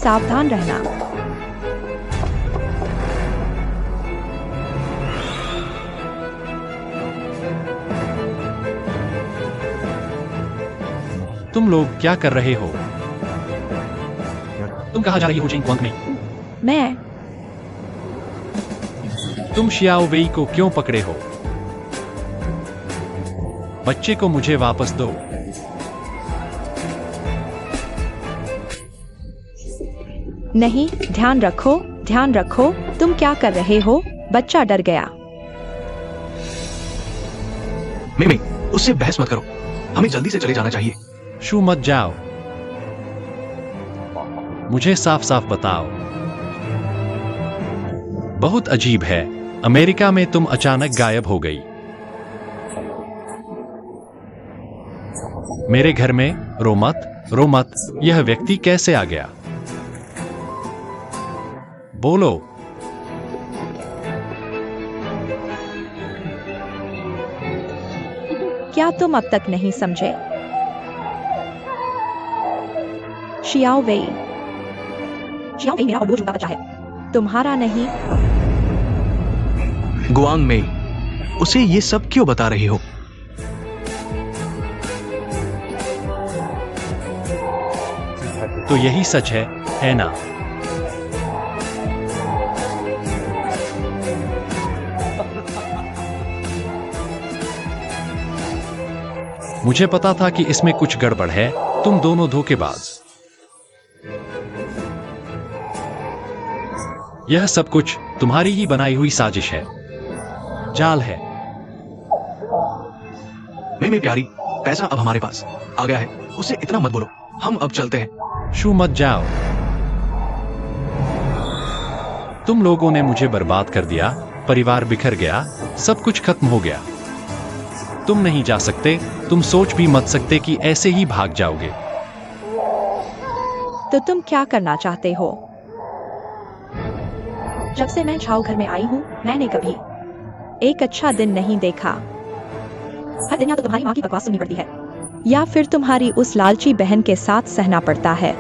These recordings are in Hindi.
सावधान रहना। तुम लोग क्या कर रहे हो? तुम कहाँ जा रही हो जिंग क्वांग में? मैं तुम शियाओ वेई को क्यों पकड़े हो? बच्चे को मुझे वापस दो। नहीं, ध्यान रखो, ध्यान रखो। तुम क्या कर रहे हो? बच्चा डर गया। मिमी, उससे बहस मत करो। हमें जल्दी से चले जाना चाहिए। शू मत जाओ। मुझे साफ साफ बताओ। बहुत अजीब है। अमेरिका में तुम अचानक गायब हो गई। मेरे घर में रो मत, यह व्यक्ति कैसे आ गया? बोलो। क्या तुम अब तक नहीं समझे? शियाओ वेई मेरा और वो जूता बचा है, तुम्हारा नहीं। गुआंग मेई, उसे ये सब क्यों बता रही हो? तो यही सच है ना? मुझे पता था कि इसमें कुछ गड़बड़ है। तुम दोनों धोखेबाज। यह सब कुछ तुम्हारी ही बनाई हुई साजिश है, जाल है। मिमी प्यारी, पैसा अब हमारे पास आ गया है, उसे इतना मत बोलो। हम अब चलते हैं। शू मत जाओ। तुम लोगों ने मुझे बर्बाद कर दिया, परिवार बिखर गया, सब कुछ खत्म हो गया। तुम नहीं जा सकते, तुम सोच भी मत सकते कि ऐसे ही भाग जाओगे। तो तुम क्या करना चाहते हो? जब से मैं छाओ घर में आई हूँ, मैंने कभी एक अच्छा दिन नहीं देखा। हर दिन या तो तुम्हारी माँ की बकवास सुननी पड़ती है, या फिर तुम्हारी उस लालची बहन के साथ सहना पड़ता है।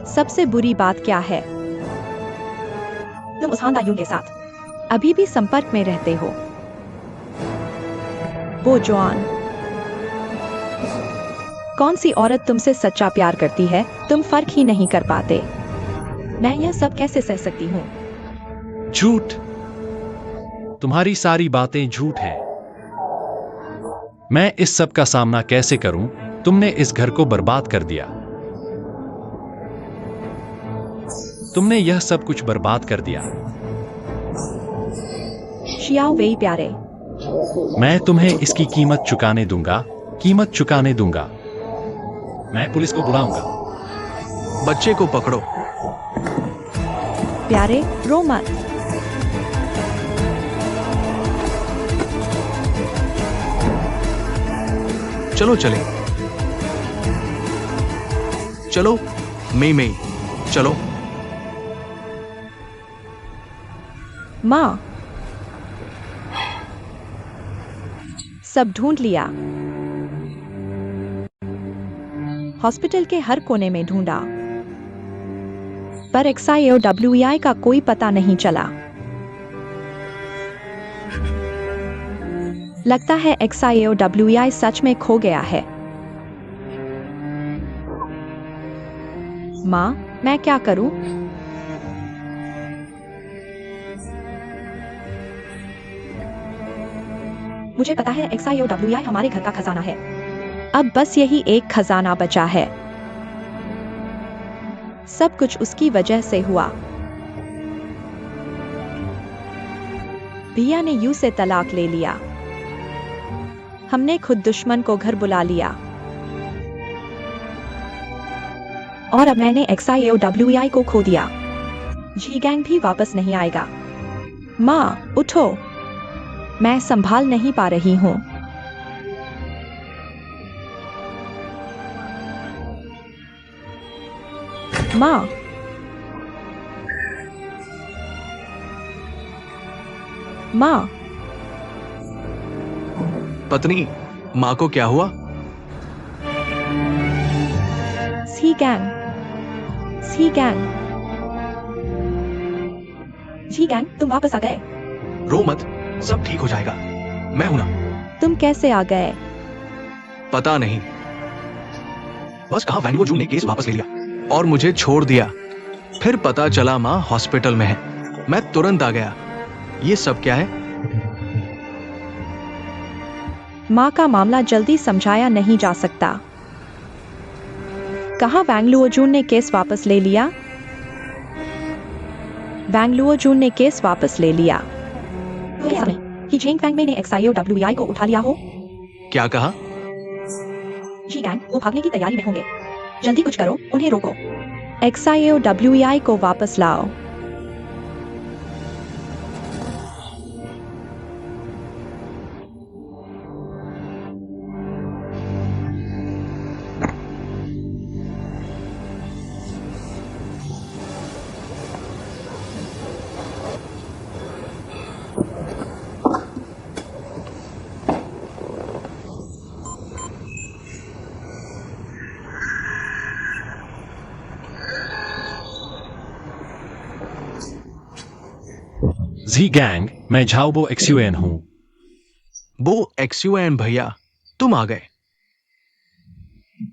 सबसे बुरी बात क्या है? तुम उस हान दायून के साथ अभी भी संपर्क में रहते हो। वो जॉन, कौन सी औरत तुमसे सच्चा प्यार करती है? तुम फर्क ही नहीं कर पाते। मैं यह सब कैसे सह सकती हूँ? झूठ। तुम्हारी सारी बातें झूठ हैं। मैं इस सब का सामना कैसे करूं? तुमने इस घर को बर्बाद कर दिया। तुमने यह सब कुछ बर्बाद कर दिया। शियाओ वेई प्यारे, मैं तुम्हें इसकी कीमत चुकाने दूंगा, कीमत चुकाने दूंगा। मैं पुलिस को बुलाऊंगा। बच्चे को पकड़ो। प्यारे रो मत। चलो चले, चलो मई, चलो। माँ, सब ढूंढ लिया। हॉस्पिटल के हर कोने में ढूंढा, पर XIOWEI का कोई पता नहीं चला। लगता है XIOWEI सच में खो गया है। माँ, मैं क्या करूं? मुझे पता है XIOWEI हमारे घर का खजाना है। अब बस यही एक खजाना बचा है। सब कुछ उसकी वजह से हुआ। भैया ने यू से तलाक ले लिया। हमने खुद दुश्मन को घर बुला लिया। और अब मैंने XIOWEI को खो दिया। जी गैंग भी वापस नहीं आएगा। माँ, उठो। मैं संभाल नहीं पा रही हूँ। माँ, माँ। पत्नी, माँ को क्या हुआ? सी गैंग, जी गैंग। जी गैंग, तुम वापस आ गए। रो मत, सब ठीक हो जाएगा। मैं हूं ना। तुम कैसे आ गए? पता नहीं, बस कहा वैंगुओ जून ने केस वापस ले लिया और मुझे छोड़ दिया। फिर पता चला माँ हॉस्पिटल में है। मैं तुरंत आ गया। ये सब क्या है? माँ का मामला जल्दी समझाया नहीं जा सकता। कहा वैंगलुओ जून ने केस वापस ले लिया। वैंगलुओ जून ने केस वापस ले लिया। तो ऐसा नहीं कि जेंग फैंग में ने XIOWEI को उठा लिया हो। क्या कहा? जी गैंग, वो भागने की तैयारी में होंगे। जल्दी कुछ करो, उन्हें रोको। XIOWEI को वापस लाओ। जी गैंग, मैं झाओबो XUN हूं। वो XUN भैया, तुम आ गए।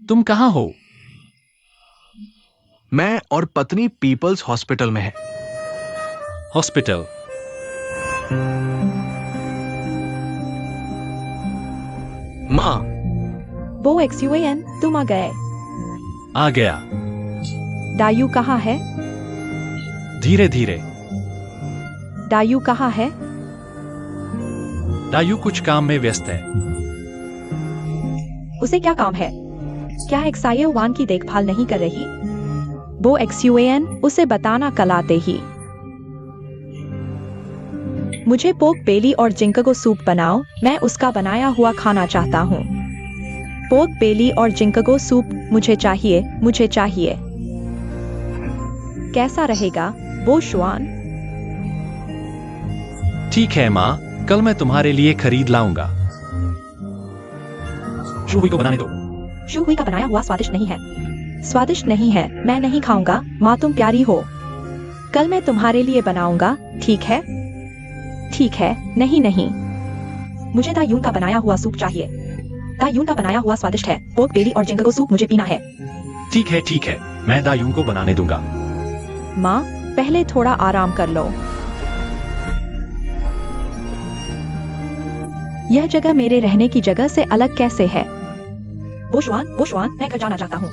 तुम कहां हो? मैं और पत्नी पीपल्स हॉस्पिटल में है। हॉस्पिटल? माँ, वो XUAN, तुम आ गए। आ गया। डायू कहाँ है? धीरे धीरे। डायू कहाँ है? डायू कुछ काम में व्यस्त है। उसे क्या काम है? क्या XIOWAN की देखभाल नहीं कर रही? वो XUAN, उसे बताना कल आते ही। मुझे पोक बेली और जिंकगो सूप बनाओ, मैं उसका बनाया हुआ खाना चाहता हूँ। पोक बेली और जिंकगो सूप मुझे चाहिए, मुझे चाहिए। कैसा रहेगा, वो शुआन? ठीक है माँ, कल मैं तुम्हारे लिए खरीद लाऊंगा। शुहुई को बनाने दो। शुहुई का बनाया हुआ स्वादिष्ट नहीं है। स्वादिष्ट नहीं है, मैं नहीं खाऊंगा। माँ तुम प्यारी हो। कल मैं तुम्हारे लिए बनाऊंगा, ठीक है? ठीक है, नहीं नहीं। मुझे दायून का बनाया हुआ सूप चाहिए। दायून का बनाया हुआ स्वादिष्ट है। पोक बेली और जिंकगो सूप मुझे पीना है। ठीक है, मैं दायून को बनाने दूंगा। माँ, पहले थोड़ा आराम कर लो। यह जगह मेरे रहने की जगह से अलग कैसे है? वो शुआन, मैं घर जाना चाहता हूँ।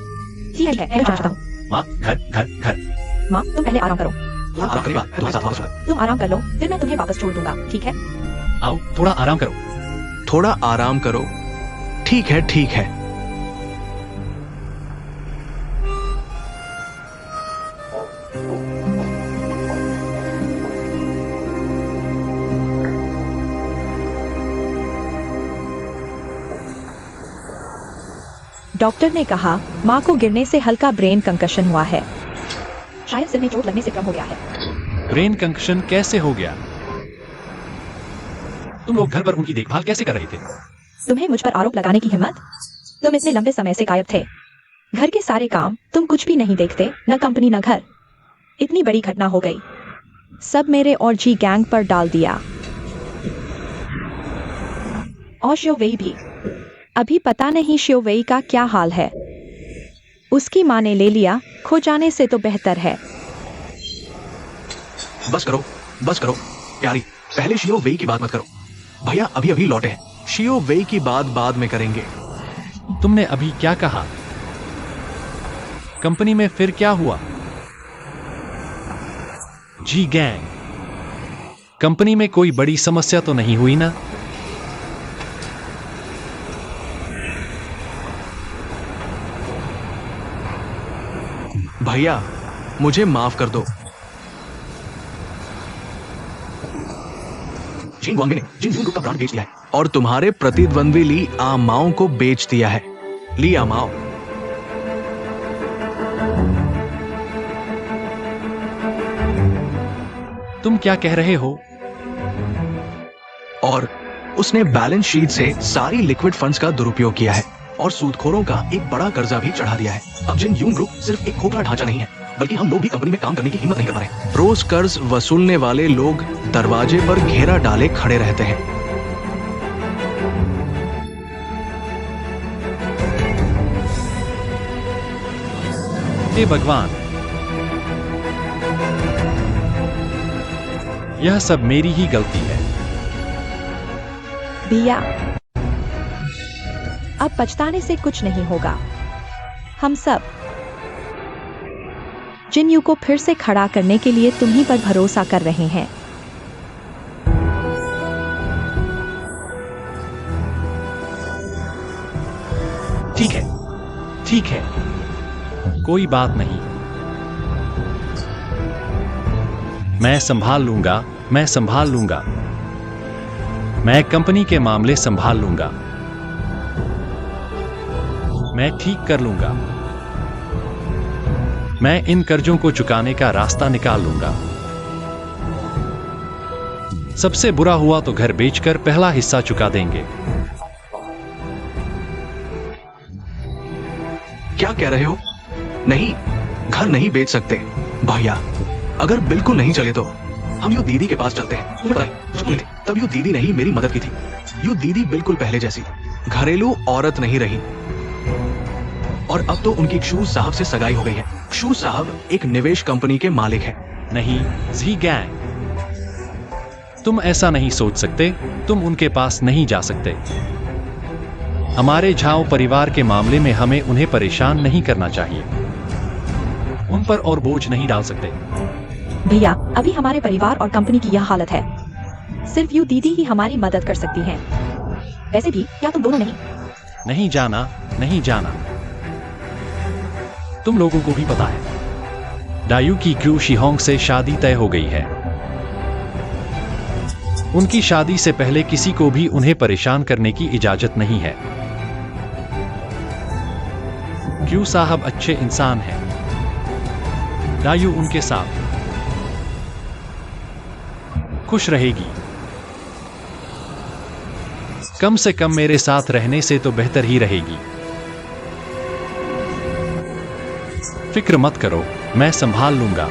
ठीक है, मैं जाना चाहता हूँ। माँ, घर। माँ, तुम पहले आराम करो। थोड़ा आराम करेगा, तुम्हारे साथ वापस आऊंगा। तुम आराम कर लो, फिर मैं तुम्हें वापस छोड़ दूंगा, ठीक है? आओ, थोड़ा आराम करो। थोड़ा आराम करो। ठीक है, ठीक है। डॉक्टर ने कहा माँ को गिरने से हल्का ब्रेन कंकशन हुआ है। शायद सिर में चोट लगने से क्रम हो गया है। ब्रेन कंकशन कैसे हो गया? तुम लोग घर पर उनकी देखभाल कैसे कर रहे थे? तुम्हें मुझ पर आरोप लगाने की हिम्मत? तुम इतने लंबे समय से गायब थे। घर के सारे काम तुम कुछ भी नहीं देखते, न कंपनी न घर। इतनी बड़ी घटना हो गई। सब मेरे और जी गैंग पर डाल दिया। और शियोवेई भी। अभी पता नहीं शियोवेई का क्या हाल है। उसकी माँ ने ले लिया, खो जाने से तो बेहतर है। बस करो प्यारी, पहले शियो वेई की बात मत करो। भैया अभी अभी लौटे हैं। शियो वेई की बात बाद में करेंगे। तुमने अभी क्या कहा? कंपनी में फिर क्या हुआ? जी गैंग, कंपनी में कोई बड़ी समस्या तो नहीं हुई ना? भैया मुझे माफ कर दो। जिन वांगे ने जिन जून ग्रुप का ब्रांड बेच दिया है और तुम्हारे प्रतिद्वंद्वी ली आमाओं को बेच दिया है। ली आमाओ। तुम क्या कह रहे हो? और उसने बैलेंस शीट से सारी लिक्विड फंड्स का दुरुपयोग किया है और सूदखोरों का एक बड़ा कर्जा भी चढ़ा दिया है। अब जिन यून ग्रुप सिर्फ एक खोखला ढांचा नहीं है, बल्कि हम लोग भी कंपनी में काम करने की हिम्मत नहीं कर पा रहे। रोज कर्ज वसूलने वाले लोग दरवाजे पर घेरा डाले खड़े रहते हैं। हे भगवान, यह सब मेरी ही गलती है। भैया, अब पछताने से कुछ नहीं होगा। हम सब जिन्यू को फिर से खड़ा करने के लिए तुम्हीं पर भरोसा कर रहे हैं। ठीक है, ठीक है, कोई बात नहीं। मैं संभाल लूंगा, मैं संभाल लूंगा। मैं कंपनी के मामले संभाल लूंगा। मैं ठीक कर लूंगा। मैं इन कर्जों को चुकाने का रास्ता निकाल लूंगा। सबसे बुरा हुआ तो घर बेचकर पहला हिस्सा चुका देंगे। क्या कह रहे हो? नहीं, घर नहीं बेच सकते भैया। अगर बिल्कुल नहीं चले तो हम यू दीदी के पास चलते हैं। तुम्हें पता है, सुन ले, तब यू दीदी ने ही मेरी मदद की थी। यू दीदी बिल्कुल पहले जैसी घरेलू औरत नहीं रही। और अब तो उनकी शूज साहब से सगाई हो गई है। शूज साहब एक निवेश कंपनी के मालिक हैं। नहीं जी गैंग, तुम ऐसा नहीं सोच सकते। तुम उनके पास नहीं जा सकते। हमारे झाओ परिवार के मामले में हमें उन्हें परेशान नहीं करना चाहिए। उन पर और बोझ नहीं डाल सकते। भैया, अभी हमारे परिवार और कंपनी की यह हालत है। सिर्फ यू दीदी ही हमारी मदद कर सकती हैं। वैसे भी क्या तुम दोनों नहीं जाना, नहीं जाना। तुम लोगों को भी पता है, डायू की क्रू शिहोंग से शादी तय हो गई है। उनकी शादी से पहले किसी को भी उन्हें परेशान करने की इजाजत नहीं है। क्रू साहब अच्छे इंसान हैं। डायू उनके साथ खुश रहेगी। कम से कम मेरे साथ रहने से तो बेहतर ही रहेगी। फिक्र मत करो, मैं संभाल लूंगा।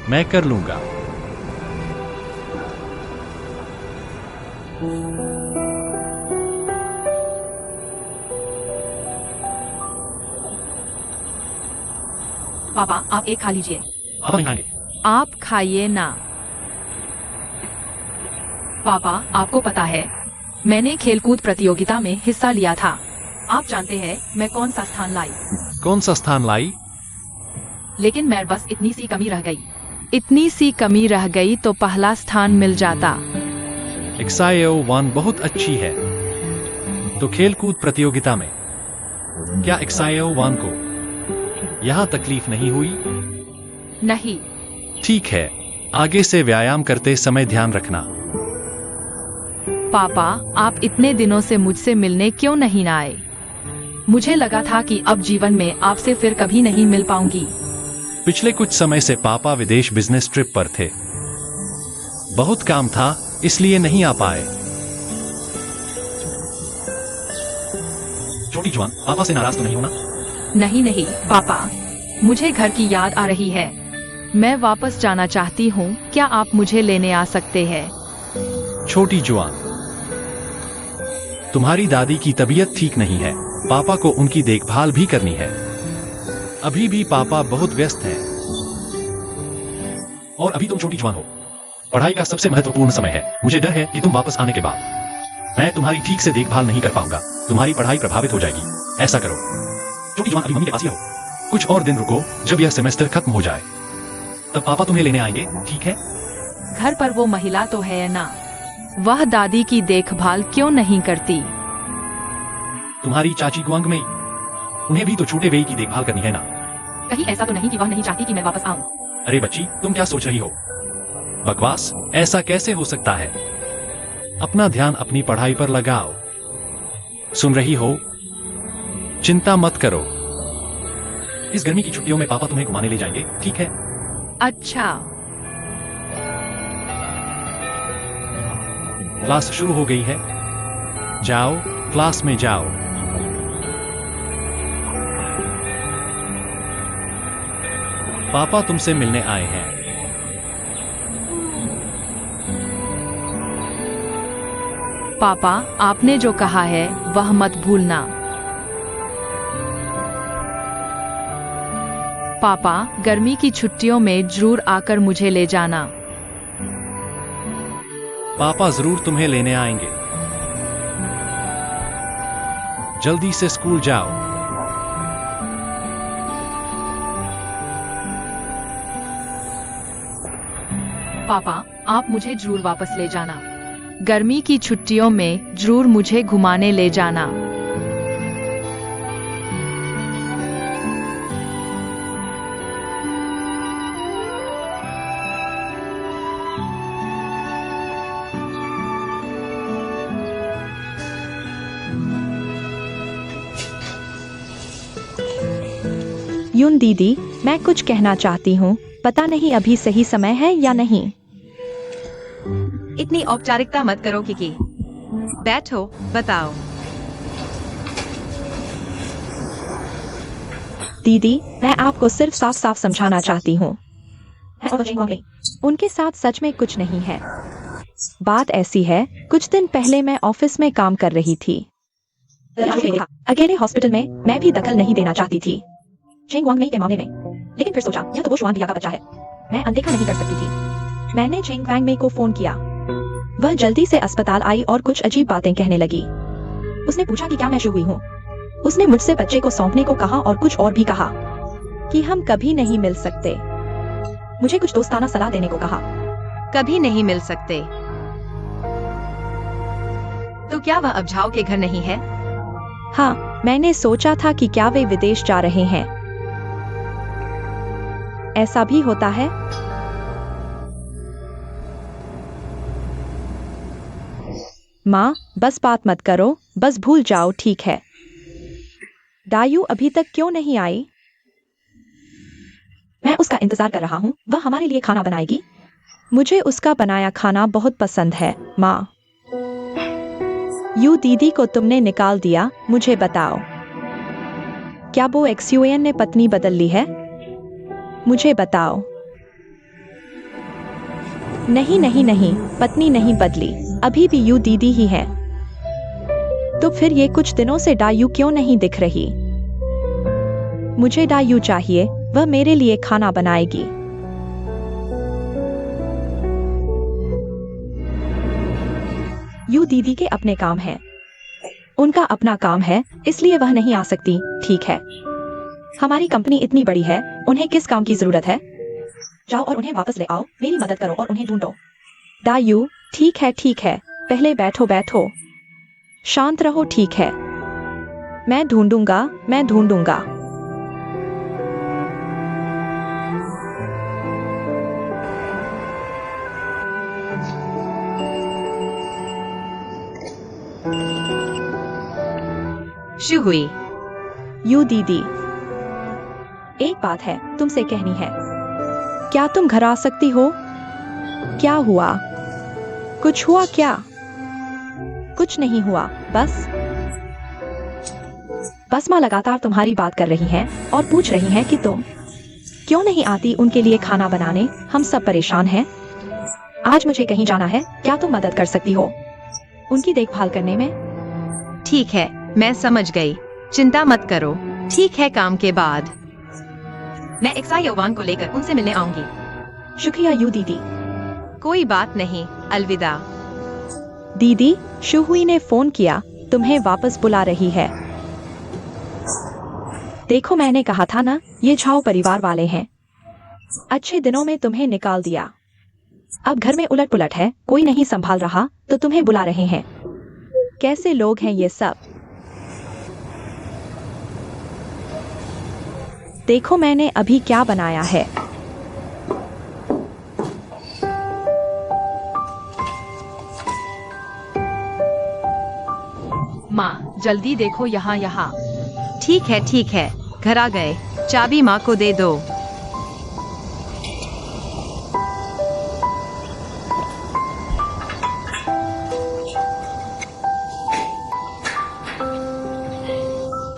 मैं कर लूंगा। पापा, आप एक खा लीजिए। आप नहीं खाएंगे? आप खाइए ना। पापा, आपको पता है, मैंने खेलकूद प्रतियोगिता में हिस्सा लिया था। आप जानते हैं मैं कौन सा स्थान लाई? कौन सा स्थान लाई? लेकिन मैं बस इतनी सी कमी रह गई। इतनी सी कमी रह गई तो पहला स्थान मिल जाता। एक्सायो 1 बहुत अच्छी है। तो खेलकूद प्रतियोगिता में क्या एक्सायो 1 को यहां तकलीफ नहीं हुई? नहीं। ठीक है, आगे से व्यायाम करते समय ध्यान रखना। पापा, आप इतने दिनों से मुझसे मिलने क्यों नहीं आए? मुझे लगा था कि अब जीवन में आपसे फिर कभी नहीं मिल पाऊंगी। पिछले कुछ समय से पापा विदेश बिजनेस ट्रिप पर थे। बहुत काम था, इसलिए नहीं आ पाए। छोटी जवान, पापा से नाराज तो नहीं होना? नहीं नहीं पापा, मुझे घर की याद आ रही है। मैं वापस जाना चाहती हूँ। क्या आप मुझे लेने आ सकते हैं? छोटी जुआन, तुम्हारी दादी की तबीयत ठीक नहीं है। पापा को उनकी देखभाल भी करनी है। अभी भी पापा बहुत व्यस्त हैं। और अभी तुम छोटी जुआन हो। पढ़ाई का सबसे महत्वपूर्ण समय है। मुझे डर है कि तुम वापस आने के बाद मैं तुम्हारी ठीक से देखभाल नहीं कर पाऊंगा। तुम्हारी पढ़ाई प्रभावित हो जाएगी। ऐसा करो, छोटी जुआन, अभी मम्मी के पास ही रहो। कुछ और दिन रुको, जब यह सेमेस्टर खत्म हो जाए तब पापा तुम्हें लेने आएंगे, ठीक है? घर पर वो महिला तो है ना, वह दादी की देखभाल क्यों नहीं करती? तुम्हारी चाची गुआंग में, उन्हें भी तो छोटे वेई की देखभाल करनी है ना। कहीं ऐसा तो नहीं कि वह नहीं चाहती कि मैं वापस आऊं? अरे बच्ची, तुम क्या सोच रही हो? बकवास, ऐसा कैसे हो सकता है? अपना ध्यान अपनी पढ़ाई पर लगाओ। सुन रही हो? चिंता मत करो। इस गर्मी की छुट्टियों में पापा तुम्हें घुमाने ले जाएंगे, ठीक है? अच्छा। क्लास शुरू हो गई है। जाओ, क्लास में जाओ। पापा तुमसे मिलने आए हैं। पापा, आपने जो कहा है वह मत भूलना। पापा, गर्मी की छुट्टियों में जरूर आकर मुझे ले जाना। पापा जरूर तुम्हें लेने आएंगे। जल्दी से स्कूल जाओ। पापा, आप मुझे जरूर वापस ले जाना। गर्मी की छुट्टियों में जरूर मुझे घुमाने ले जाना। यून दीदी, मैं कुछ कहना चाहती हूँ। पता नहीं अभी सही समय है या नहीं। इतनी औपचारिकता मत करो किकी। बैठो, बताओ। दीदी, मैं आपको सिर्फ साफ साफ समझाना चाहती हूँ। उनके साथ सच में कुछ नहीं है। बात ऐसी है, कुछ दिन पहले मैं ऑफिस में काम कर रही थी। अकेले हॉस्पिटल में मैं भी दखल नहीं देना चाहती थी चेंग वांग के मामले में, लेकिन फिर सोचा यह तो वो शुआन भैया का बच्चा है, मैं अनदेखा नहीं कर सकती थी। मैंने चेंग वांग में को फोन किया। वह जल्दी से अस्पताल आई और कुछ अजीब बातें कहने लगी। उसने पूछा कि क्या मैं शुरू हुई हूँ। उसने मुझसे बच्चे को सौंपने को कहा और कुछ और भी कहा कि हम कभी नहीं मिल सकते। मुझे कुछ दोस्ताना सलाह देने को कहा। कभी नहीं मिल सकते तो क्या वह अब झाओ के घर नहीं है? हाँ, मैंने सोचा था कि क्या वे विदेश जा रहे हैं। ऐसा भी होता है। माँ, बस बात मत करो, बस भूल जाओ, ठीक है। दायू अभी तक क्यों नहीं आई? मैं उसका इंतजार कर रहा हूँ। वह हमारे लिए खाना बनाएगी। मुझे उसका बनाया खाना बहुत पसंद है। माँ, यू दीदी को तुमने निकाल दिया, मुझे बताओ। क्या वो एक्सयूएन ने पत्नी बदल ली है? मुझे बताओ। नहीं नहीं नहीं, पत्नी नहीं बदली, अभी भी यू दीदी ही है। तो फिर ये कुछ दिनों से डायू क्यों नहीं दिख रही? मुझे डायू चाहिए, वह मेरे लिए खाना बनाएगी। यू दीदी के अपने काम है, उनका अपना काम है, इसलिए वह नहीं आ सकती, ठीक है। हमारी कंपनी इतनी बड़ी है, उन्हें किस काम की जरूरत है? जाओ और उन्हें वापस ले आओ, मेरी मदद करो और उन्हें ढूंढो। डायू, ठीक है ठीक है, पहले बैठो बैठो, शांत रहो, ठीक है। मैं ढूंढूंगा, मैं ढूंढूंगा। शु हुई। यू दीदी, एक बात है तुमसे कहनी है। क्या तुम घर आ सकती हो? क्या हुआ? कुछ हुआ क्या? कुछ नहीं हुआ, बस माँ लगातार तुम्हारी बात कर रही हैं और पूछ रही हैं कि तुम क्यों नहीं आती उनके लिए खाना बनाने। हम सब परेशान हैं। आज मुझे कहीं जाना है, क्या तुम मदद कर सकती हो उनकी देखभाल करने में? ठीक है, मैं समझ गई, चिंता मत करो। ठीक है, काम के बाद मैं एक्साई यवान को लेकर उनसे मिलने आऊंगी। शुक्रिया यू दीदी। कोई बात नहीं, अलविदा। दीदी, शुहुई ने फोन किया, तुम्हें वापस बुला रही है। देखो, मैंने कहा था ना, ये झाओ परिवार वाले हैं। अच्छे दिनों में तुम्हें निकाल दिया, अब घर में उलट पुलट है, कोई नहीं संभाल रहा तो तुम्हें बुला रहे हैं। कैसे लोग हैं ये सब? देखो मैंने अभी क्या बनाया है। माँ, जल्दी देखो, यहाँ यहाँ। ठीक है, घर आ गए। चाबी माँ को दे दो।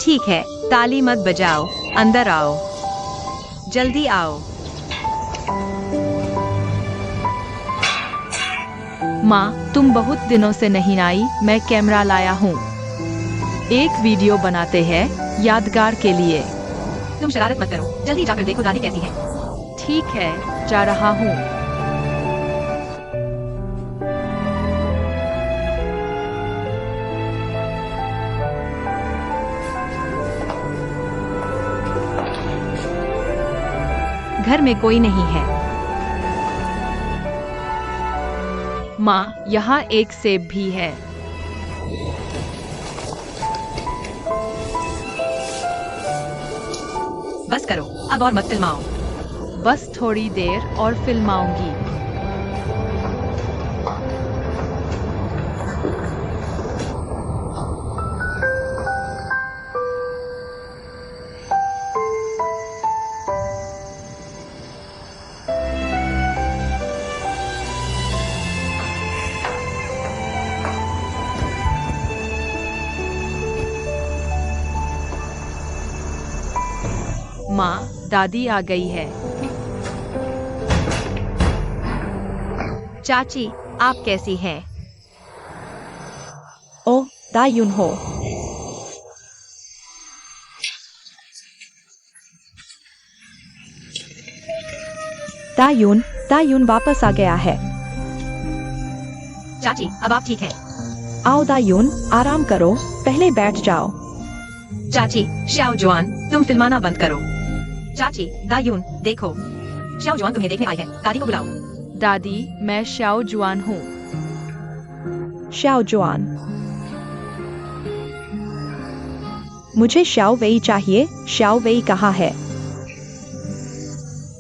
ठीक है, ताली मत बजाओ, अंदर आओ, जल्दी आओ। माँ, तुम बहुत दिनों से नहीं आई, मैं कैमरा लाया हूँ। एक वीडियो बनाते हैं यादगार के लिए। तुम शरारत मत करो, जल्दी जाकर देखो दादी कैसी है। ठीक है, जा रहा हूँ। घर में कोई नहीं है। माँ, यहाँ एक सेब भी है। बस करो, अब और मत फिल्माओ। बस थोड़ी देर और फिल्माऊंगी। माँ, दादी आ गई है। चाची, आप कैसी हैं? ओह, दायुन हो। दायुन वापस आ गया है। चाची, अब आप ठीक हैं? आओ दायुन, आराम करो, पहले बैठ जाओ। चाची, श्याओ जुआन, तुम फिल्माना बंद करो। चाची, दायून, देखो, श्याओ जुआन तुम्हें देखने आई है, दादी को बुलाओ। दादी, मैं श्याओ जुआन हूँ। श्याओ जुआन, मुझे श्याओ वेई चाहिए। श्याओ वेई कहाँ है?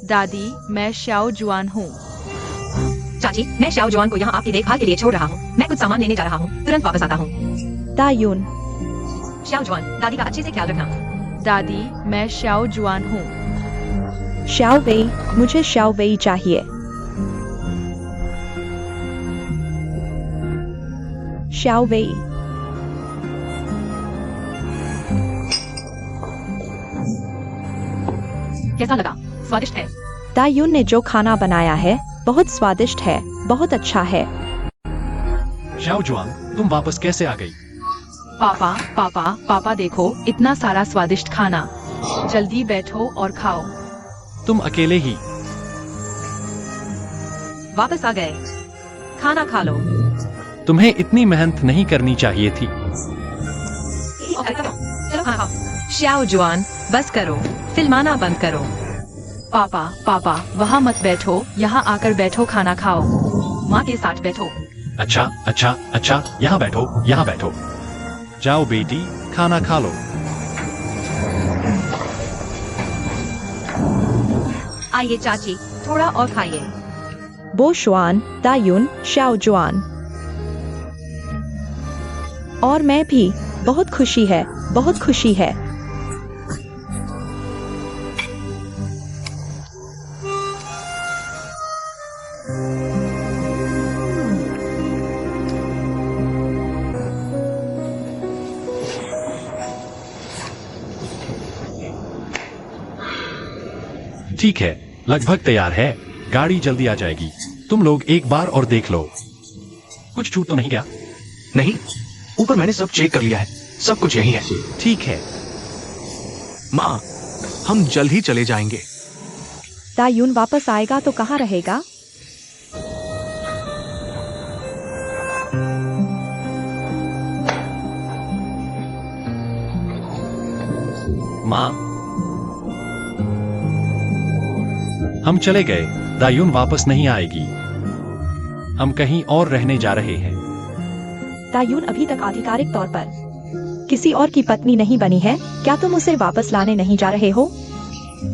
दादी, मैं श्याओ जुआन हूँ। चाची, मैं श्याओ जुआन को यहाँ आपकी देखभाल के लिए छोड़ रहा हूँ। मैं कुछ सामान लेने जा रहा हूँ, तुरंत वापस आता हूँ। दायुन, श्याओ जुआन, दादी का अच्छे से ख्याल रखना। दादी, मैं श्याओ जुआन हूँ। श्याओ वेई, मुझे श्याओ वेई चाहिए। श्याओ वेई, कैसा लगा? स्वादिष्ट है। दायुन ने जो खाना बनाया है बहुत स्वादिष्ट है, बहुत अच्छा है। श्याओ जुआन, तुम वापस कैसे आ गई? पापा देखो, इतना सारा स्वादिष्ट खाना। जल्दी बैठो और खाओ। तुम अकेले ही? वापस आ गए, खाना खा लो। तुम्हें इतनी मेहनत नहीं करनी चाहिए थी। चलो खाना खाओ। श्याओ जुआन, बस करो, फिल्माना बंद करो। पापा, वहाँ मत बैठो, यहाँ आकर बैठो, खाना खाओ। माँ के साथ बैठो। अच्छा, यहाँ बैठो। जाओ बेटी, खाना खा लो। आइए चाची, थोड़ा और खाइए। बो शुआन, दायुन, श्याओ जुआन। और मैं भी, बहुत खुशी है, बहुत खुशी है। ठीक है, लगभग तैयार है। गाड़ी जल्दी आ जाएगी। तुम लोग एक बार और देख लो। कुछ छूट तो नहीं गया? नहीं, ऊपर मैंने सब चेक कर लिया है, सब कुछ यही है। ठीक है। माँ, हम जल्द ही चले जाएंगे। दायुन वापस आएगा तो कहाँ रहेगा? माँ, हम चले गए। दायुन वापस नहीं आएगी। हम कहीं और रहने जा रहे हैं। दायुन अभी तक आधिकारिक तौर पर किसी और की पत्नी नहीं बनी है। क्या तुम उसे वापस लाने नहीं जा रहे हो?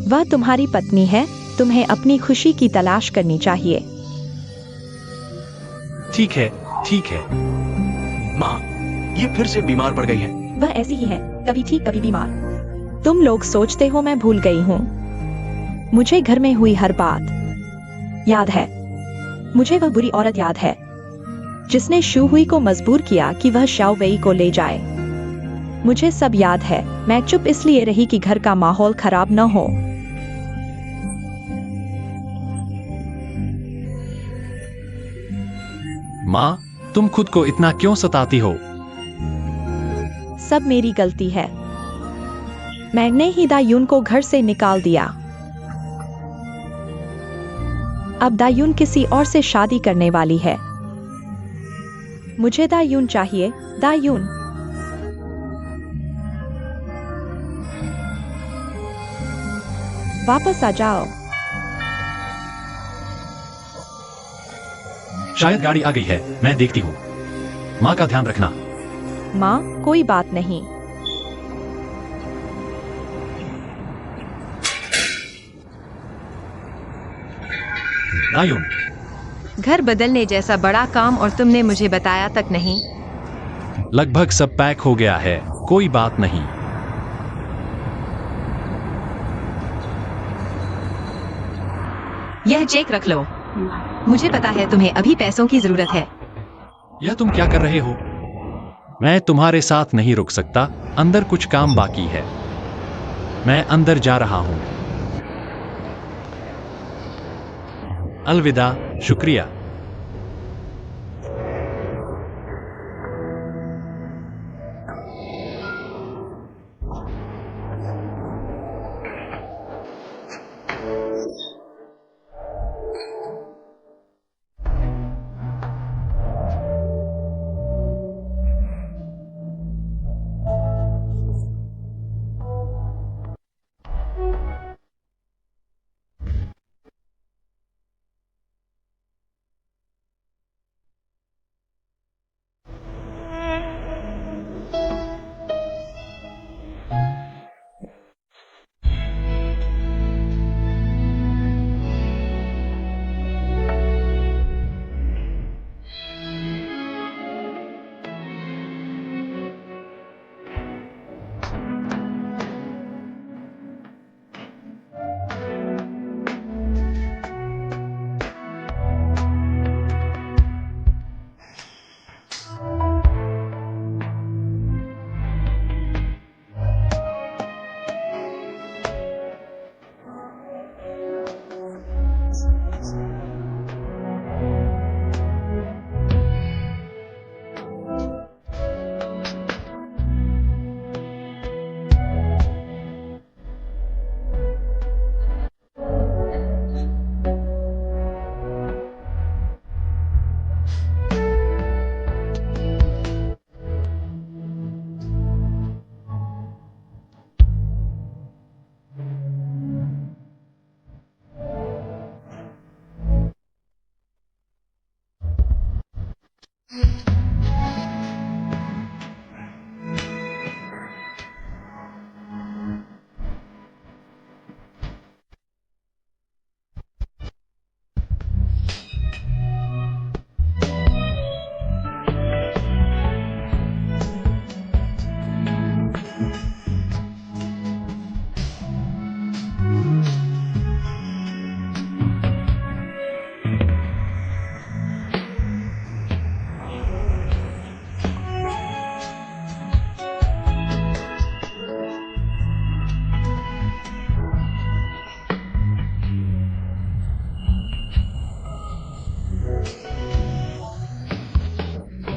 वह तुम्हारी पत्नी है, तुम्हें अपनी खुशी की तलाश करनी चाहिए। ठीक है। माँ, ये फिर से बीमार पड़ गई है। वह ऐसी ही है, कभी ठीक कभी बीमार। तुम लोग सोचते हो मैं भूल गई हूँ। मुझे घर में हुई हर बात याद है। मुझे वह बुरी औरत याद है जिसने शू हुई को मजबूर किया कि वह श्याओ वेई को ले जाए। मुझे सब याद है। मैं चुप इसलिए रही कि घर का माहौल खराब न हो। माँ, तुम खुद को इतना क्यों सताती हो? सब मेरी गलती है। मैंने ही दायून को घर से निकाल दिया। अब दायून किसी और से शादी करने वाली है। मुझे दायून चाहिए, दायून। वापस आ जाओ। शायद गाड़ी आ गई है, मैं देखती हूँ। माँ का ध्यान रखना। माँ, कोई बात नहीं। दायून, घर बदलने जैसा बड़ा काम और तुमने मुझे बताया तक नहीं। लगभग सब पैक हो गया है, कोई बात नहीं। यह चेक रख लो। मुझे पता है तुम्हें अभी पैसों की जरूरत है। यह तुम क्या कर रहे हो? मैं तुम्हारे साथ नहीं रुक सकता, अंदर कुछ काम बाकी है। मैं अंदर जा रहा हूं। अलविदा, शुक्रिया।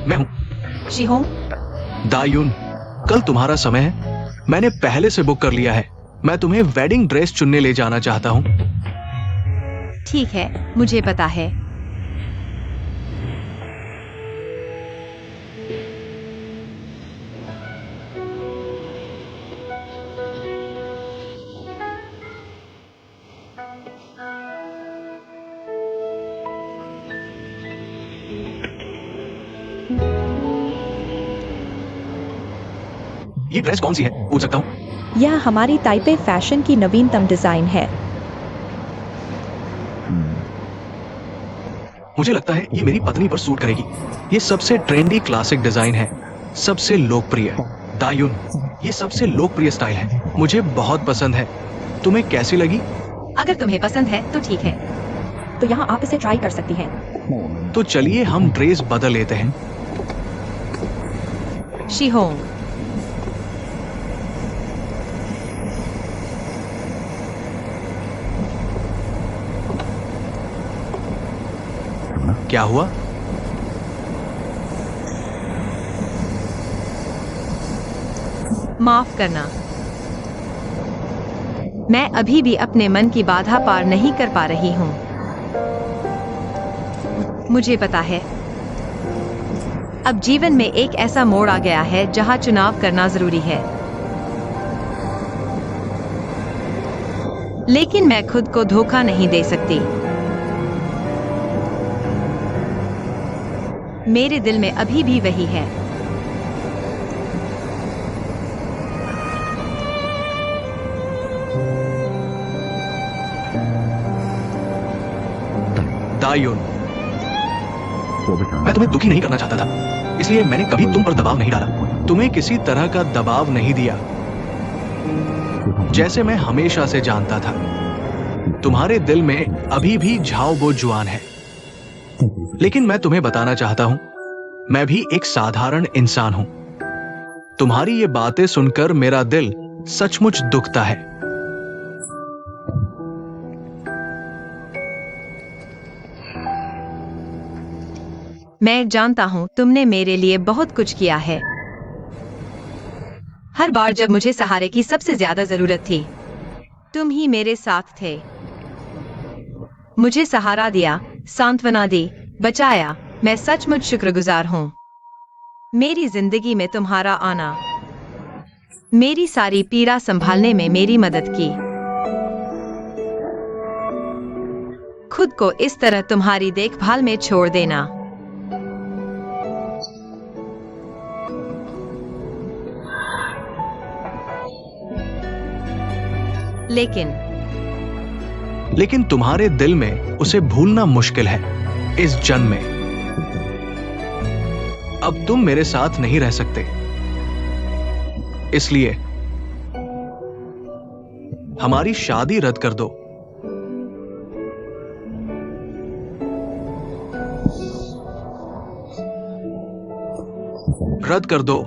मैं हूं शिहोंग, दायून। कल तुम्हारा समय है। मैंने पहले से बुक कर लिया है। मैं तुम्हें वेडिंग ड्रेस चुनने ले जाना चाहता हूं। ठीक है, मुझे पता है। ये ड्रेस कौन सी है, पूछ सकता हूं? यह हमारी ताइपे फैशन की नवीनतम डिजाइन है। मुझे लगता है ये मेरी पत्नी पर सूट करेगी। ये सबसे ट्रेंडी क्लासिक डिजाइन है, सबसे लोकप्रिय। दायून, ये सबसे लोकप्रिय स्टाइल है, मुझे बहुत पसंद है। तुम्हें कैसी लगी? अगर तुम्हें पसंद है तो ठीक है। तो यहाँ आप इसे ट्राई कर सकती हैं। तो चलिए हम ड्रेस बदल लेते हैं। शिहोंग, क्या हुआ? माफ करना, मैं अभी भी अपने मन की बाधा पार नहीं कर पा रही हूँ। मुझे पता है, अब जीवन में एक ऐसा मोड़ आ गया है जहाँ चुनाव करना जरूरी है, लेकिन मैं खुद को धोखा नहीं दे सकती। मेरे दिल में अभी भी वही है। दायुन, मैं तुम्हें दुखी नहीं करना चाहता था, इसलिए मैंने कभी तुम पर दबाव नहीं डाला, तुम्हें किसी तरह का दबाव नहीं दिया। जैसे मैं हमेशा से जानता था, तुम्हारे दिल में अभी भी झाओ जुआन है। लेकिन मैं तुम्हें बताना चाहता हूं, मैं भी एक साधारण इंसान हूं। तुम्हारी ये बातें सुनकर मेरा दिल सचमुच दुखता है। मैं जानता हूं तुमने मेरे लिए बहुत कुछ किया है। हर बार जब मुझे सहारे की सबसे ज्यादा जरूरत थी, तुम ही मेरे साथ थे। मुझे सहारा दिया, सांत्वना दी, बचाया। मैं सचमुच शुक्रगुजार हूं। मेरी जिंदगी में तुम्हारा आना, मेरी सारी पीड़ा संभालने में मेरी मदद की। खुद को इस तरह तुम्हारी देखभाल में छोड़ देना, लेकिन तुम्हारे दिल में उसे भूलना मुश्किल है इस जन्म में। अब तुम मेरे साथ नहीं रह सकते, इसलिए हमारी शादी रद्द कर दो। रद्द कर दो।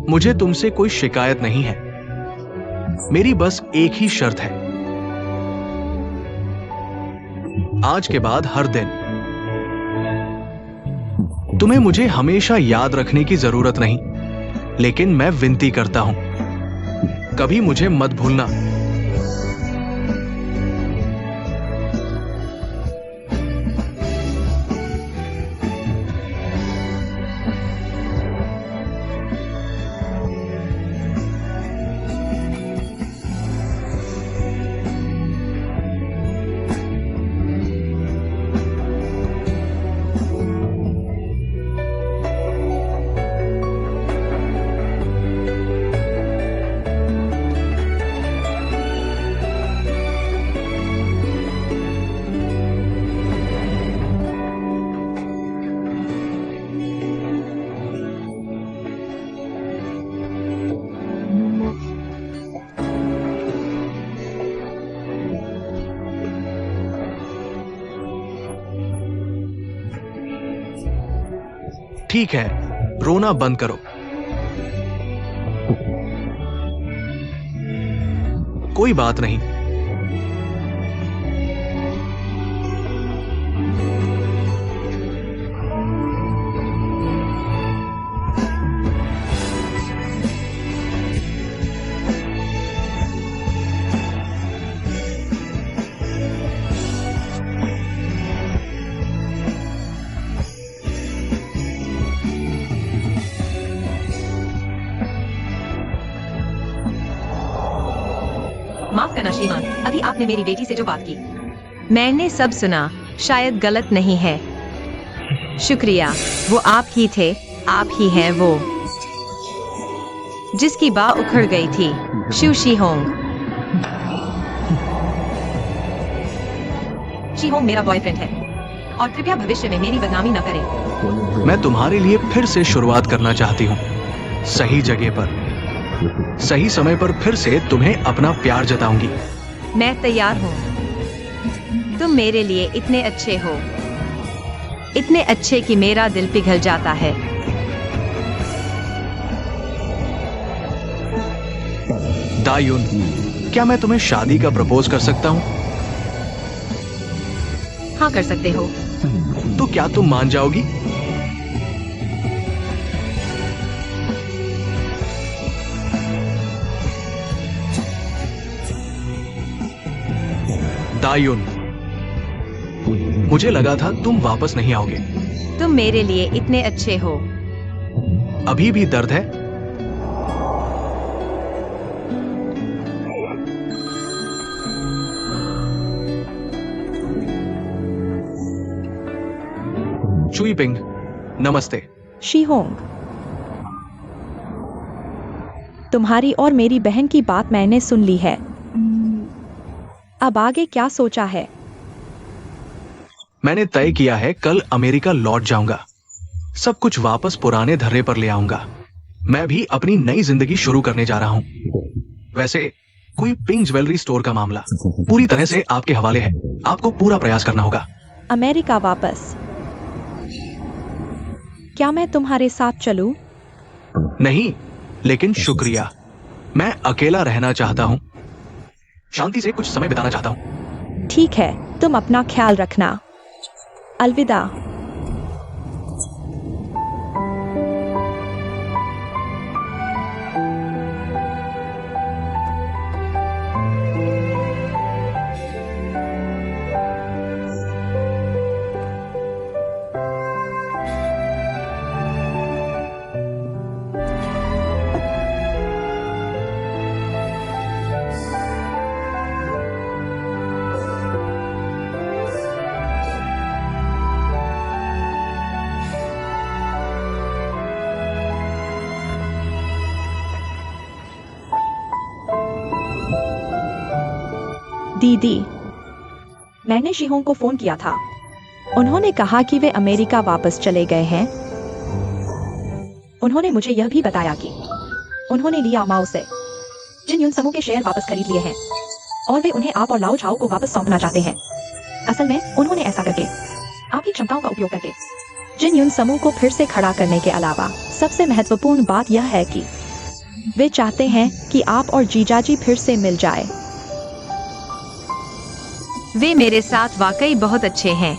मुझे तुमसे कोई शिकायत नहीं है, मेरी बस एक ही शर्त है। आज के बाद हर दिन तुम्हें मुझे हमेशा याद रखने की जरूरत नहीं, लेकिन मैं विनती करता हूं, कभी मुझे मत भूलना। ठीक है, रोना बंद करो। कोई बात नहीं। माफ करना श्रीमान, अभी आपने मेरी बेटी से जो बात की, मैंने सब सुना। शायद गलत नहीं है। शुक्रिया, वो आप ही थे, आप ही हैं वो जिसकी बाह उखड़ गई थी। शू शी होंग। शी होंग मेरा बॉयफ्रेंड है, और कृपया भविष्य में मेरी बदनामी न करें। मैं तुम्हारे लिए फिर से शुरुआत करना चाहती हूँ, सही जगह पर, सही समय पर फिर से तुम्हें अपना प्यार जताऊंगी। मैं तैयार हूँ। तुम मेरे लिए इतने अच्छे हो, इतने अच्छे कि मेरा दिल पिघल जाता है। दायुन, क्या मैं तुम्हें शादी का प्रपोज कर सकता हूँ? हाँ, कर सकते हो। तो क्या तुम मान जाओगी? दायुन, मुझे लगा था तुम वापस नहीं आओगे। तुम मेरे लिए इतने अच्छे हो। अभी भी दर्द है? चुई पिंग, नमस्ते। शीहोंग, तुम्हारी और मेरी बहन की बात मैंने सुन ली है। अब आगे क्या सोचा है? मैंने तय किया है कल अमेरिका लौट जाऊंगा। सब कुछ वापस पुराने धर्रे पर ले आऊंगा। मैं भी अपनी नई जिंदगी शुरू करने जा रहा हूं। वैसे कोई पिंक ज्वेलरी स्टोर का मामला पूरी तरह से आपके हवाले है। आपको पूरा प्रयास करना होगा। अमेरिका वापस? क्या मैं तुम्हारे साथ चलूं? नहीं, लेकिन शुक्रिया। मैं अकेला रहना चाहता हूं। शांति से कुछ समय बिताना चाहता हूं। ठीक है, तुम अपना ख्याल रखना। अलविदा। दीदी, मैंने शीहोंग को फोन किया था। उन्होंने कहा कि वे अमेरिका वापस चले गए हैं। उन्होंने मुझे यह भी बताया कि उन्होंने लिया माओ से जिन युन समूह के शेयर वापस खरीद लिए हैं और वे उन्हें आप और लाओ झाओ को वापस सौंपना चाहते हैं। असल में उन्होंने ऐसा करके आपकी क्षमताओं का उपयोग करके जिन युन समूह को फिर से खड़ा करने के अलावा सबसे महत्वपूर्ण बात यह है कि वे चाहते हैं कि आप और जीजाजी फिर से मिल जाए। वे मेरे साथ वाकई बहुत अच्छे हैं।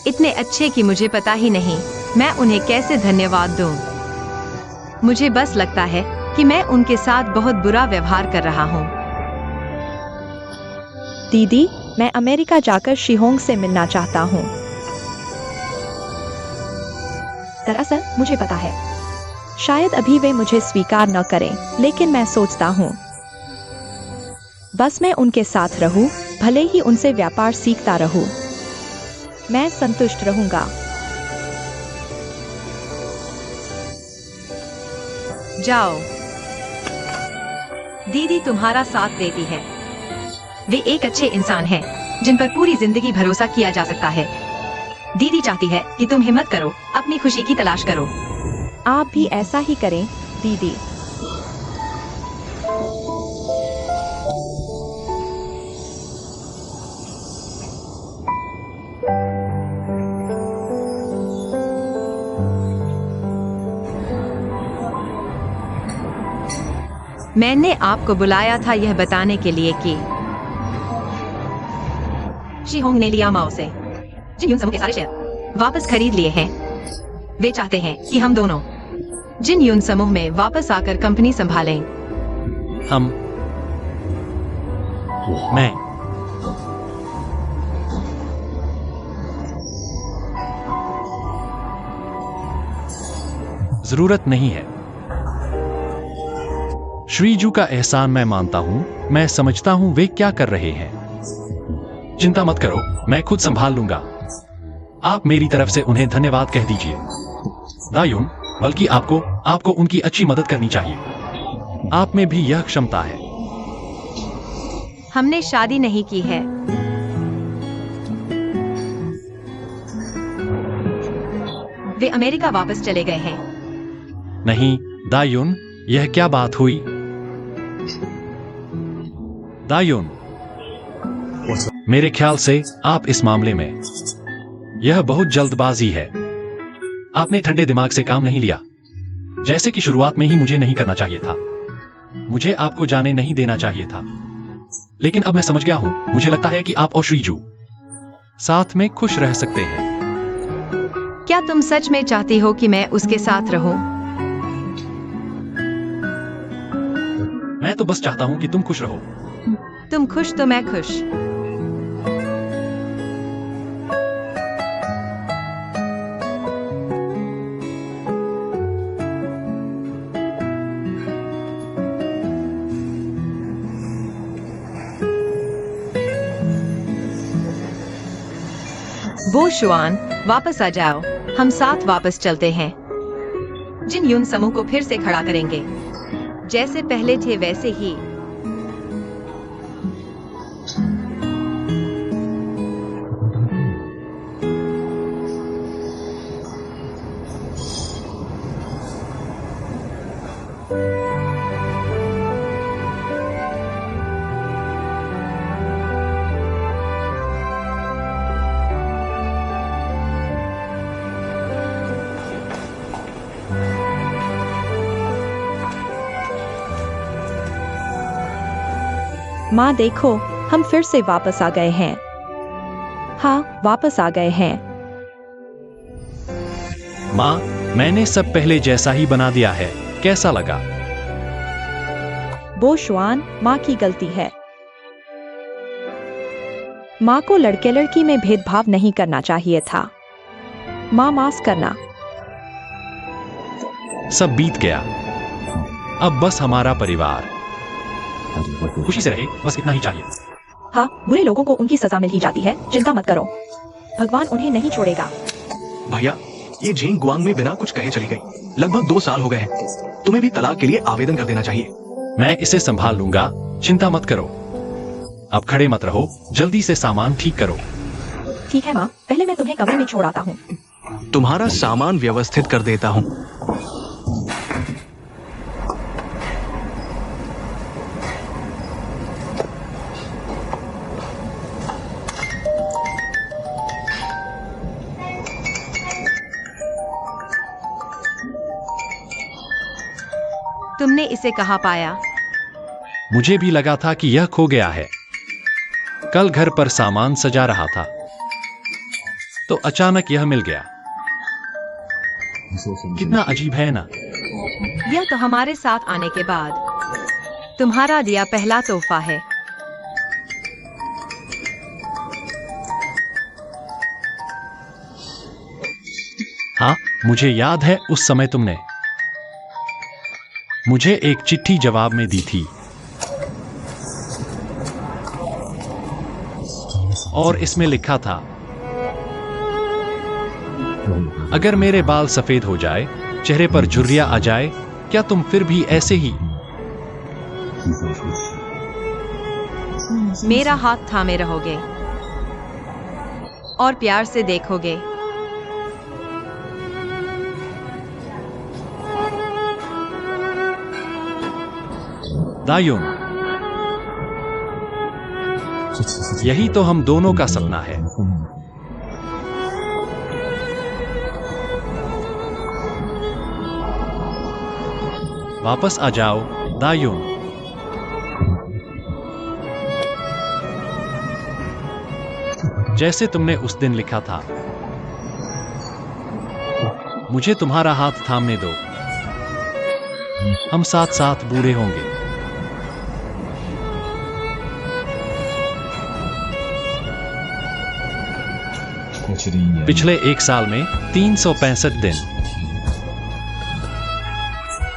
इतने अच्छे कि मुझे पता ही नहीं मैं उन्हें कैसे धन्यवाद दूं। मुझे बस लगता है कि मैं उनके साथ बहुत बुरा व्यवहार कर रहा हूं। दीदी, मैं अमेरिका जाकर शीहोंग से मिलना चाहता हूँ। दरअसल मुझे पता है शायद अभी वे मुझे स्वीकार न करें, लेकिन मैं सोचता हूँ बस मैं उनके साथ रहूं, भले ही उनसे व्यापार सीखता रहूं। मैं संतुष्ट रहूंगा। जाओ। दीदी तुम्हारा साथ देती है। वे एक अच्छे इंसान हैं जिन पर पूरी जिंदगी भरोसा किया जा सकता है। दीदी चाहती है कि तुम हिम्मत करो, अपनी खुशी की तलाश करो। आप भी ऐसा ही करें, दीदी। मैंने आपको बुलाया था यह बताने के लिए कि शीहोंग ने लिया माओ से जिन युन समूह के सारे शेयर वापस खरीद लिए हैं। वे चाहते हैं कि हम दोनों जिन युन समूह में वापस आकर कंपनी संभालें। मैं जरूरत नहीं है। श्रीजू का एहसान मैं मानता हूं। मैं समझता हूं वे क्या कर रहे हैं। चिंता मत करो, मैं खुद संभाल लूंगा। आप मेरी तरफ से उन्हें धन्यवाद कह दीजिए। दायुन, बल्कि आपको उनकी अच्छी मदद करनी चाहिए। आप में भी यह क्षमता है। हमने शादी नहीं की है। वे अमेरिका वापस चले गए हैं। नहीं, दायुन, यह क्या बात हुई? दायुन, मेरे ख्याल से आप इस मामले में यह बहुत जल्दबाजी है। आपने ठंडे दिमाग से काम नहीं लिया, जैसे कि शुरुआत में ही मुझे नहीं करना चाहिए था। मुझे आपको जाने नहीं देना चाहिए था, लेकिन अब मैं समझ गया हूं। मुझे लगता है कि आप और श्रीजू साथ में खुश रह सकते हैं। क्या तुम सच में चाहती हो कि मैं उसके साथ रहूं? मैं तो बस चाहता हूं कि तुम खुश रहो। तुम खुश तो मैं खुश। वो शुआन, वापस आ जाओ। हम साथ वापस चलते हैं। जिन यून समूह को फिर से खड़ा करेंगे, जैसे पहले थे वैसे ही। माँ देखो, हम फिर से वापस आ गए हैं। हाँ, वापस आ गए हैं। माँ, मैंने सब पहले जैसा ही बना दिया है। कैसा लगा? वो शुआन, माँ की गलती है। माँ को लड़के लड़की में भेदभाव नहीं करना चाहिए था। माँ, माफ करना। सब बीत गया। अब बस हमारा परिवार खुशी से रहे, बस इतना ही चाहिए। हाँ, बुरे लोगों को उनकी सजा मिल ही जाती है। चिंता मत करो, भगवान उन्हें नहीं छोड़ेगा। भैया, ये जेंग गुआंग में बिना कुछ कहे चली गई। लगभग 2 साल हो गए हैं। तुम्हें भी तलाक के लिए आवेदन कर देना चाहिए। मैं इसे संभाल लूंगा, चिंता मत करो। अब खड़े मत रहो, जल्दी से सामान ठीक करो। ठीक है माँ, पहले मैं तुम्हें कमरे में छोड़ आता हूँ। तुम्हारा सामान व्यवस्थित कर देता हूँ। तुमने इसे कहाँ पाया? मुझे भी लगा था कि यह खो गया है। कल घर पर सामान सजा रहा था, तो अचानक यह मिल गया। कितना अजीब है ना? यह तो हमारे साथ आने के बाद तुम्हारा दिया पहला तोहफा है। हाँ, मुझे याद है उस समय तुमने मुझे एक चिट्ठी जवाब में दी थी, और इसमें लिखा था, अगर मेरे बाल सफेद हो जाए, चेहरे पर झुर्रियां आ जाए, क्या तुम फिर भी ऐसे ही मेरा हाथ थामे रहोगे और प्यार से देखोगे? दायुन, यही तो हम दोनों का सपना है। वापस आ जाओ, दायुन। जैसे तुमने उस दिन लिखा था, मुझे तुम्हारा हाथ थामने दो, हम साथ साथ बूढ़े होंगे। पिछले 1 साल में 365 दिन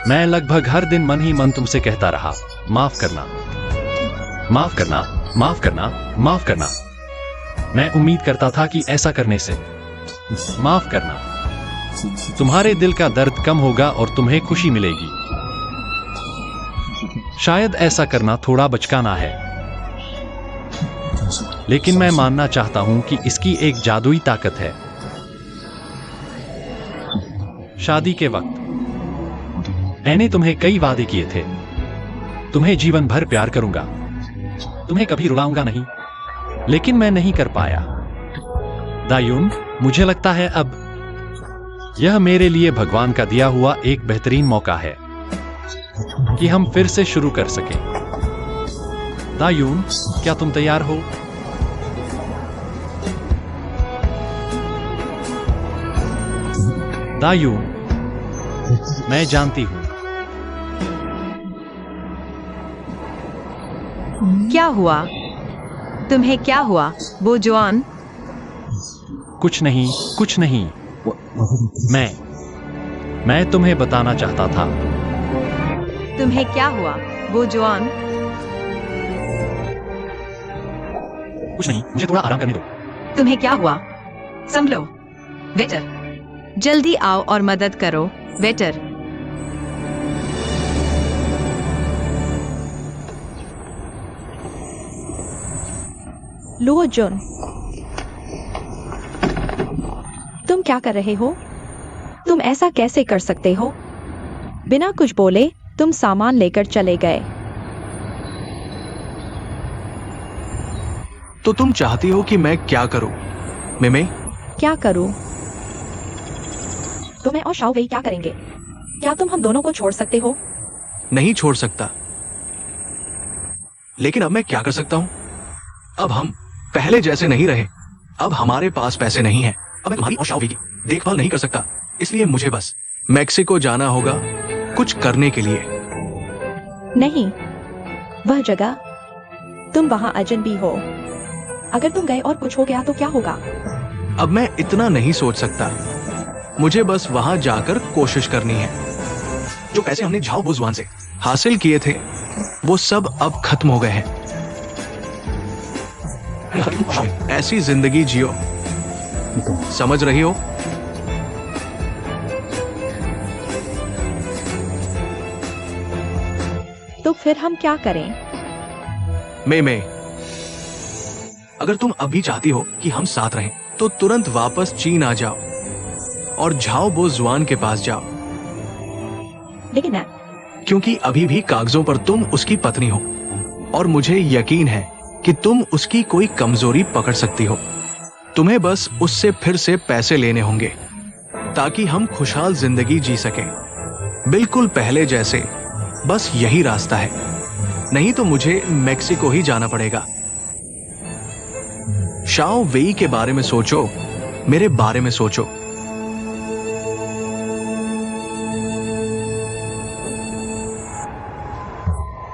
मैं लगभग हर दिन मन ही मन तुमसे कहता रहा, माफ करना, माफ करना, माफ करना, माफ करना। मैं उम्मीद करता था कि ऐसा करने से, माफ करना, तुम्हारे दिल का दर्द कम होगा और तुम्हें खुशी मिलेगी। शायद ऐसा करना थोड़ा बचकाना है, लेकिन मैं मानना चाहता हूं कि इसकी एक जादुई ताकत है। शादी के वक्त मैंने तुम्हें कई वादे किए थे। तुम्हें जीवन भर प्यार करूंगा, तुम्हें कभी रुलाऊंगा नहीं, लेकिन मैं नहीं कर पाया। दायुन, मुझे लगता है अब यह मेरे लिए भगवान का दिया हुआ एक बेहतरीन मौका है। कि हम फिर से शुरू कर सकें। दायून, क्या तुम तैयार हो? दायून, मैं जानती हूं। क्या हुआ? तुम्हें क्या हुआ, वो जवान? कुछ नहीं, कुछ नहीं। मैं तुम्हें बताना चाहता था। तुम्हें क्या हुआ, वो जवान? कुछ नहीं, मुझे थोड़ा आराम करने दो। तुम्हें क्या हुआ? संभलो। वेटर, जल्दी आओ और मदद करो। वेटर। लुओ जुन, तुम क्या कर रहे हो? तुम ऐसा कैसे कर सकते हो? बिना कुछ बोले तुम सामान लेकर चले गए। तो तुम चाहती हो कि मैं क्या करूं? मिमे, क्या करूं? तो मैं और शाओ वेई क्या करेंगे? क्या तुम हम दोनों को छोड़ सकते हो? नहीं छोड़ सकता। लेकिन अब मैं क्या कर सकता हूं? अब हम पहले जैसे नहीं रहे। अब हमारे पास पैसे नहीं हैं। अब मैं तुम्हारी और शाओ वेई की देखभाल नहीं कर सकता। इसलिए मुझे बस मेक्सिको जाना होगा कुछ करने के लिए। नहीं, वह जगह, तुम वहां अजनबी हो। अगर तुम गए और कुछ हो गया तो क्या होगा? अब मैं इतना नहीं सोच सकता। मुझे बस वहां जाकर कोशिश करनी है। जो पैसे हमने झाओ बुजुआन से हासिल किए थे वो सब अब खत्म हो गए हैं। ऐसी जिंदगी जियो, समझ रही हो? तो फिर हम क्या करें? मैं अगर तुम अभी चाहती हो कि हम साथ रहें तो तुरंत वापस चीन आ जाओ और झाओ बो जुआन के पास जाओ। लेकिन मैं, क्योंकि अभी भी कागजों पर तुम उसकी पत्नी हो और मुझे यकीन है कि तुम उसकी कोई कमजोरी पकड़ सकती हो। तुम्हें बस उससे फिर से पैसे लेने होंगे ताकि हम खुशहाल जिंदगी जी सकें, बिल्कुल पहले जैसे। बस यही रास्ता है, नहीं तो मुझे मेक्सिको ही जाना पड़ेगा। शाओ वेई के बारे में सोचो, मेरे बारे में सोचो।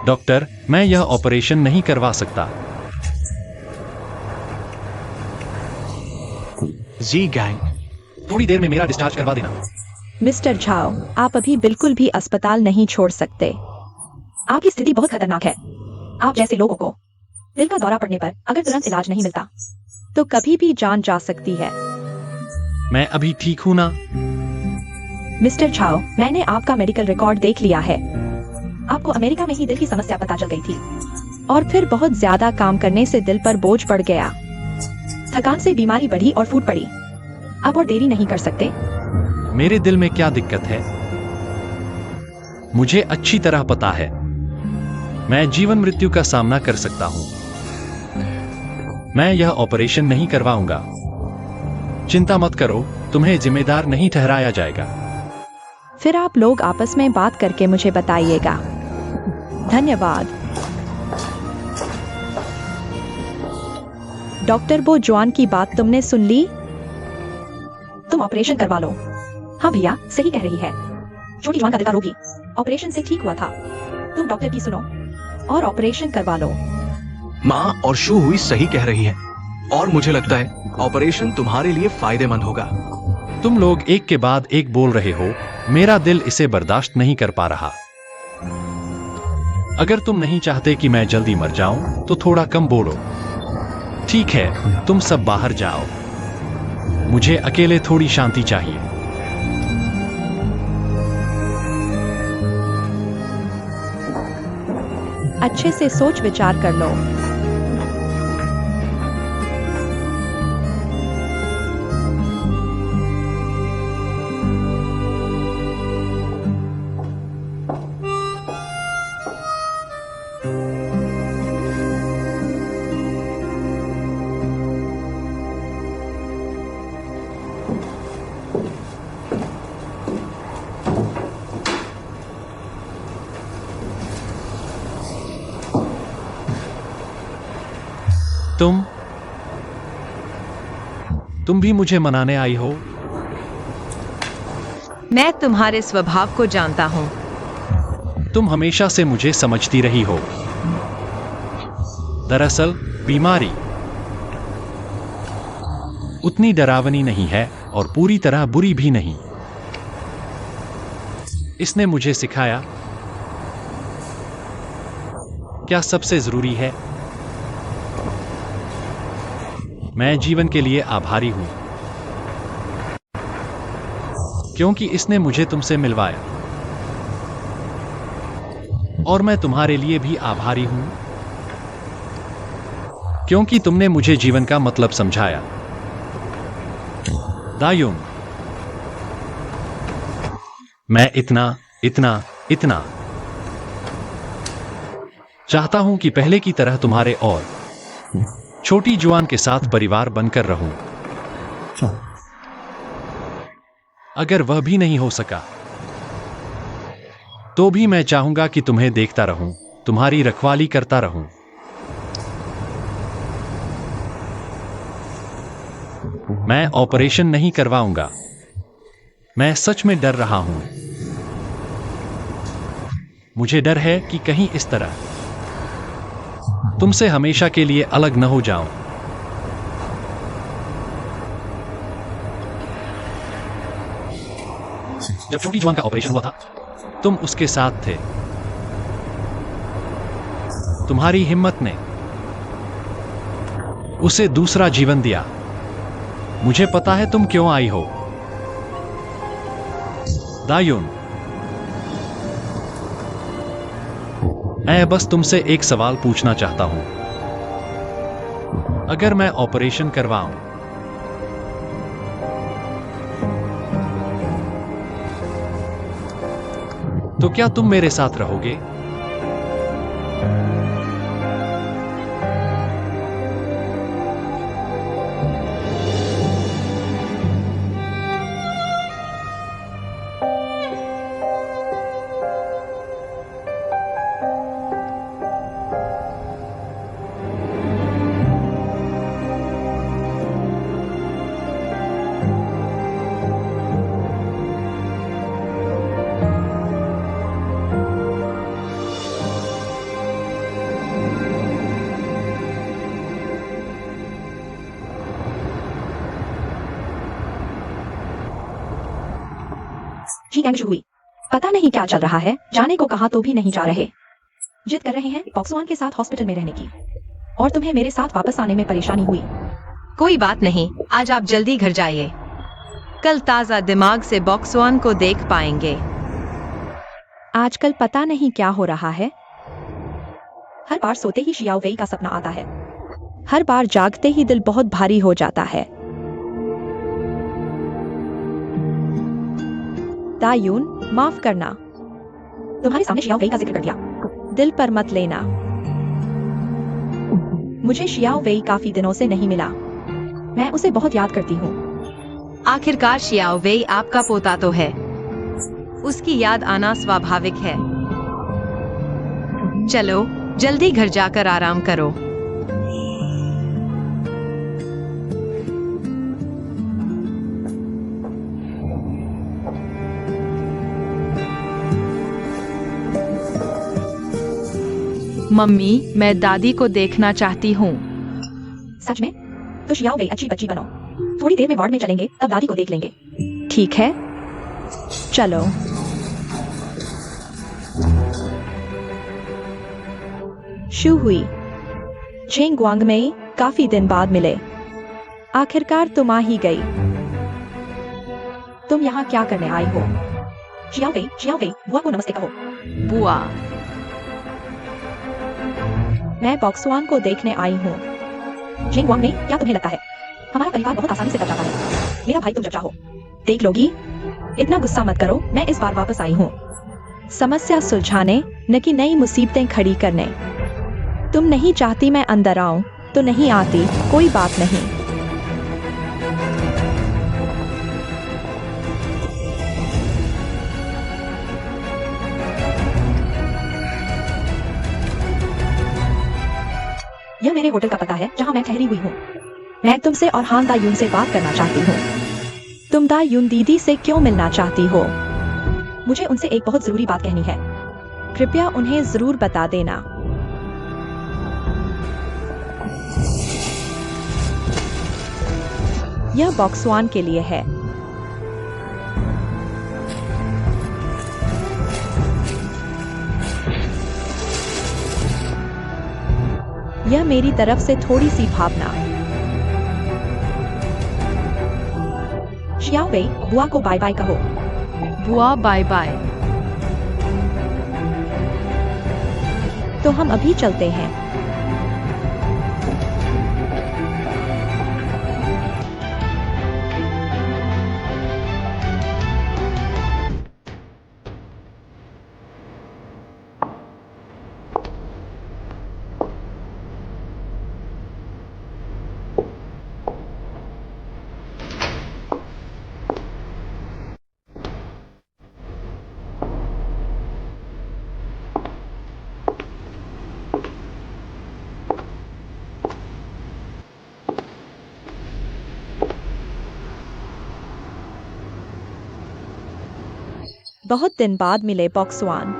डॉक्टर, मैं यह ऑपरेशन नहीं करवा सकता। जी गैंग, थोड़ी देर में मेरा डिस्चार्ज करवा देना। मिस्टर झाओ, आप अभी बिल्कुल भी अस्पताल नहीं छोड़ सकते। आपकी स्थिति बहुत खतरनाक है। आप जैसे लोगों को दिल का दौरा पड़ने पर अगर तुरंत इलाज नहीं मिलता तो कभी भी जान जा सकती है। मैं अभी ठीक हूं ना? मिस्टर झाओ, मैंने आपका मेडिकल रिकॉर्ड देख लिया है। आपको अमेरिका में ही दिल की समस्या पता चल गई थी और फिर बहुत ज्यादा काम करने से दिल पर बोझ पड़ गया। थकान से बीमारी बढ़ी और फूट पड़ी। अब और देरी नहीं कर सकते। मेरे दिल में क्या दिक्कत है मुझे अच्छी तरह पता है। मैं जीवन मृत्यु का सामना कर सकता हूं। मैं यह ऑपरेशन नहीं करवाऊंगा। चिंता मत करो, तुम्हें जिम्मेदार नहीं ठहराया जाएगा। फिर आप लोग आपस में बात करके मुझे बताइएगा। धन्यवाद। डॉक्टर बो जुआन की बात तुमने सुन ली? तुम ऑपरेशन करवा लो। हाँ भैया, सही कह रही है। छोटी जुआन का दिल का रोगी ऑपरेशन से ठीक हुआ था। तुम डॉक्टर की सुनो और ऑपरेशन करवा लो। माँ और शू हुई सही कह रही है और मुझे लगता है ऑपरेशन तुम्हारे लिए फायदेमंद होगा। तुम लोग एक के बाद एक बोल रहे हो, मेरा दिल इसे बर्दाश्त नहीं कर पा रहा। अगर तुम नहीं चाहते कि मैं जल्दी मर जाऊं तो थोड़ा कम बोलो। ठीक है, तुम सब बाहर जाओ। मुझे अकेले थोड़ी शांति चाहिए। अच्छे से सोच विचार कर लो। तुम भी मुझे मनाने आई हो? मैं तुम्हारे स्वभाव को जानता हूँ। तुम हमेशा से मुझे समझती रही हो। दरअसल बीमारी उतनी डरावनी नहीं है और पूरी तरह बुरी भी नहीं। इसने मुझे सिखाया क्या सबसे जरूरी है। मैं जीवन के लिए आभारी हूं क्योंकि इसने मुझे तुमसे मिलवाया, और मैं तुम्हारे लिए भी आभारी हूं क्योंकि तुमने मुझे जीवन का मतलब समझाया। दायुन, मैं इतना चाहता हूं कि पहले की तरह तुम्हारे और छोटी जुआन के साथ परिवार बनकर रहूं। अगर वह भी नहीं हो सका तो भी मैं चाहूंगा कि तुम्हें देखता रहूं, तुम्हारी रखवाली करता रहूं। मैं ऑपरेशन नहीं करवाऊंगा। मैं सच में डर रहा हूं। मुझे डर है कि कहीं इस तरह तुमसे हमेशा के लिए अलग न हो जाऊं। जब छोटी जुआन का ऑपरेशन हुआ था, तुम उसके साथ थे। तुम्हारी हिम्मत ने उसे दूसरा जीवन दिया। मुझे पता है तुम क्यों आई हो। दायुन, मैं बस तुमसे एक सवाल पूछना चाहता हूं। अगर मैं ऑपरेशन करवाऊं तो क्या तुम मेरे साथ रहोगे? जी गैंग शुरू हुई। पता नहीं क्या चल रहा है, जाने को कहा तो भी नहीं जा रहे। जिद कर रहे हैं बॉक्सवान के साथ हॉस्पिटल में रहने की, और तुम्हें मेरे साथ वापस आने में परेशानी हुई। कोई बात नहीं, आज आप जल्दी घर जाइए। कल ताजा दिमाग से बॉक्सवान को देख पाएंगे। आजकल पता नहीं क्या हो रहा है। हर बार सोते ही शियाओ वेई का सपना आता है। हर बार जागते ही दिल बहुत भारी हो जाता है। दायुन, माफ करना। तुम्हारे सामने शियाओ वेई का जिक्र कर दिया। दिल पर मत लेना। मुझे शियाओ वेई काफी दिनों से नहीं मिला। मैं उसे बहुत याद करती हूँ। आखिरकार शियाओ वेई आपका पोता तो है। उसकी याद आना स्वाभाविक है। चलो जल्दी घर जाकर आराम करो। मम्मी, मैं दादी को देखना चाहती हूँ। सच में? तो शियाओ वेई अच्छी बच्ची बनो। थोड़ी देर में वार्ड में चलेंगे, तब दादी को देख लेंगे। ठीक है, चलो। शू हुई। चेंग ग्वांग में काफी दिन बाद मिले। आखिरकार तुम आ ही गई। तुम यहाँ क्या करने आई हो? शियाओ वेई, बुआ को नमस्ते कहो। बुआ, मैं बॉक्सवान को देखने आई हूँ। चेंग ग्वांग में, क्या तुम्हें लगता है हमारा परिवार बहुत आसानी से कट जाता है? मेरा भाई तुम जब चाहो देख लोगी। इतना गुस्सा मत करो, मैं इस बार वापस आई हूँ समस्या सुलझाने, न कि नई मुसीबतें खड़ी करने। तुम नहीं चाहती मैं अंदर आऊं तो नहीं आती, कोई बात नहीं। यह मेरे होटल का पता है जहाँ मैं ठहरी हुई हूँ। मैं तुमसे और हान दायून से बात करना चाहती हूँ। तुम दायून दीदी से क्यों मिलना चाहती हो? मुझे उनसे एक बहुत जरूरी बात कहनी है। कृपया उन्हें जरूर बता देना। यह बॉक्सवान के लिए है। यह मेरी तरफ से थोड़ी सी भावना। शियाओ वेई, बुआ को बाय बाय कहो। बुआ बाय बाय। तो हम अभी चलते हैं। बहुत दिन बाद मिले बॉक्सवान।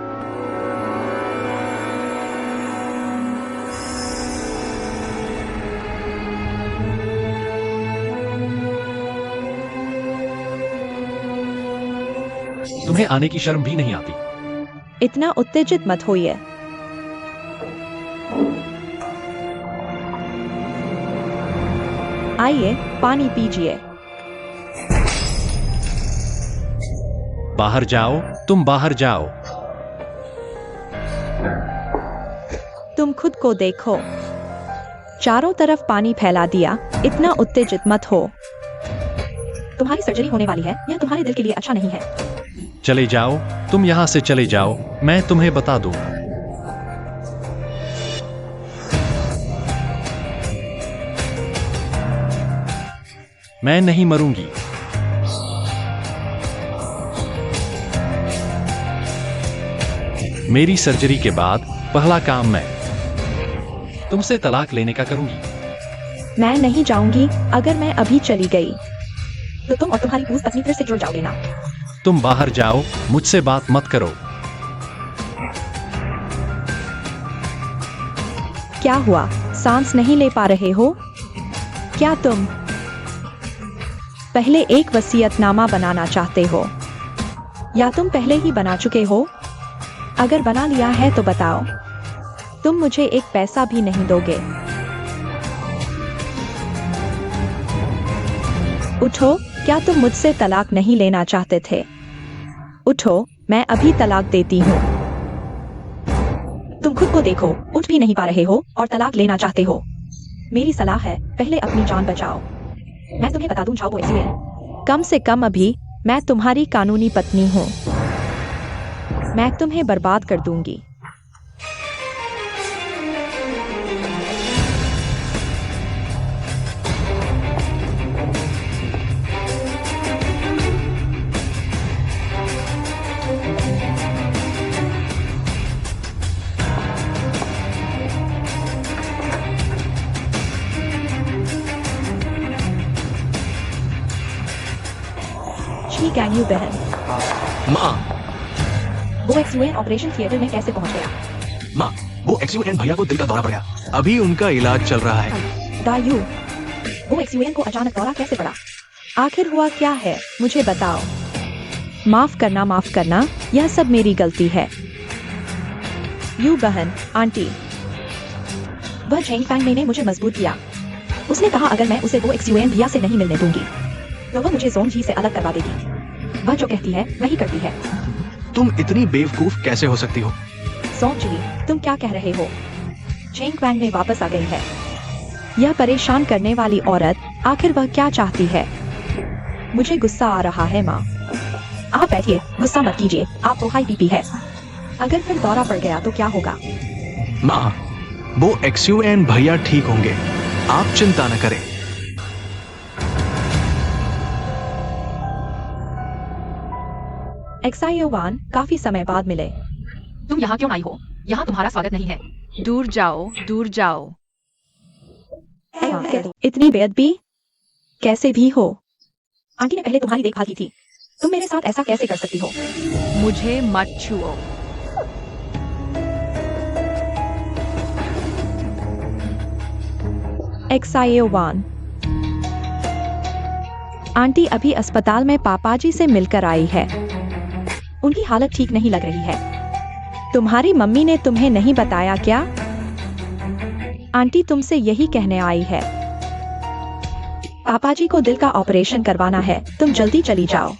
तुम्हें आने की शर्म भी नहीं आती। इतना उत्तेजित मत होइए। आइए, पानी पीजिए। बाहर जाओ, तुम बाहर जाओ। तुम खुद को देखो। चारों तरफ पानी फैला दिया। इतना उत्तेजित मत हो। तुम्हारी सर्जरी होने वाली है। यह तुम्हारे दिल के लिए अच्छा नहीं है। चले जाओ, तुम यहां से चले जाओ, मैं तुम्हें बता दूं। मैं नहीं मरूंगी। मेरी सर्जरी के बाद पहला काम मैं तुमसे तलाक लेने का करूंगी। मैं नहीं जाऊंगी। अगर मैं अभी चली गई तो तुम और तुम्हारी पूरी पत्नी फिर से जुड़ जाओगे ना। तुम बाहर जाओ, मुझसे बात मत करो। क्या हुआ? सांस नहीं ले पा रहे हो? क्या तुम पहले एक वसीयतनामा बनाना चाहते हो, या तुम पहले ही बना चुके हो? अगर बना लिया है तो बताओ। तुम मुझे एक पैसा भी नहीं दोगे। उठो। क्या तुम मुझसे तलाक नहीं लेना चाहते थे? उठो, मैं अभी तलाक देती हूँ। तुम खुद को देखो, उठ भी नहीं पा रहे हो और तलाक लेना चाहते हो। मेरी सलाह है, पहले अपनी जान बचाओ। मैं तुम्हें बता दूं, जाओ वो ऐसी है। कम से कम अभी मैं तुम्हारी कानूनी पत्नी हूँ। मैं तुम्हें बर्बाद कर दूंगी। शी कैन यू बहन। माँ, वो एक्सयूएन ऑपरेशन थिएटर में कैसे पहुंच गया? माँ, वो एक्सयूएन भैया को दिल का दौरा पड़ गया। अभी उनका इलाज चल रहा है। दायू, वो एक्सयूएन को अचानक दौरा कैसे पड़ा? आखिर हुआ क्या है? मुझे बताओ। माफ करना, यह सब मेरी गलती है। यू बहन, आंटी। वह झेंग फैंग ने मुझे मजबूर किया। उसने कहा अगर मैं उसे वो एक्सयूएन भैया से नहीं मिलने दूंगी तो वह मुझे जोंग जी से अलग करवा देगी। वह जो कहती है वही करती है। तुम इतनी बेवकूफ कैसे हो सकती हो? सोंग जी, तुम क्या कह रहे हो? झेंग फैंग में वापस आ गई है। यह परेशान करने वाली औरत, आखिर वह क्या चाहती है? मुझे गुस्सा आ रहा है माँ। आप बैठिए, गुस्सा मत कीजिए। आपको हाई बीपी है। अगर फिर दौरा पड़ गया तो क्या होगा? माँ, वो एक्सयूएन भैया ठीक होंगे, आप चिंता न करें। एक्साइयोवान काफी समय बाद मिले। तुम यहाँ क्यों आई हो? यहाँ तुम्हारा स्वागत नहीं है। दूर जाओ, दूर जाओ। इतनी बेअदबी कैसे भी हो? आंटी ने पहले तुम्हारी देखभाल की थी, तुम मेरे साथ ऐसा कैसे कर सकती हो? मुझे मत छुओ। XIO1 आंटी अभी अस्पताल में पापाजी से मिलकर आई है। उनकी हालत ठीक नहीं लग रही है। तुम्हारी मम्मी ने तुम्हें नहीं बताया क्या? आंटी तुमसे यही कहने आई है। पापाजी को दिल का ऑपरेशन करवाना है, तुम जल्दी चली जाओ।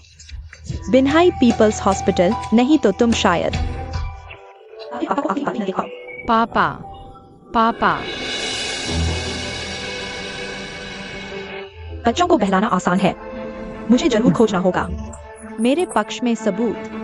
बिन्हाई पीपल्स हॉस्पिटल, नहीं तो तुम शायद। पापा, पापा, बच्चों को बहलाना आसान है, मुझे जरूर खोजना होगा। मेरे पक्ष में सबूत।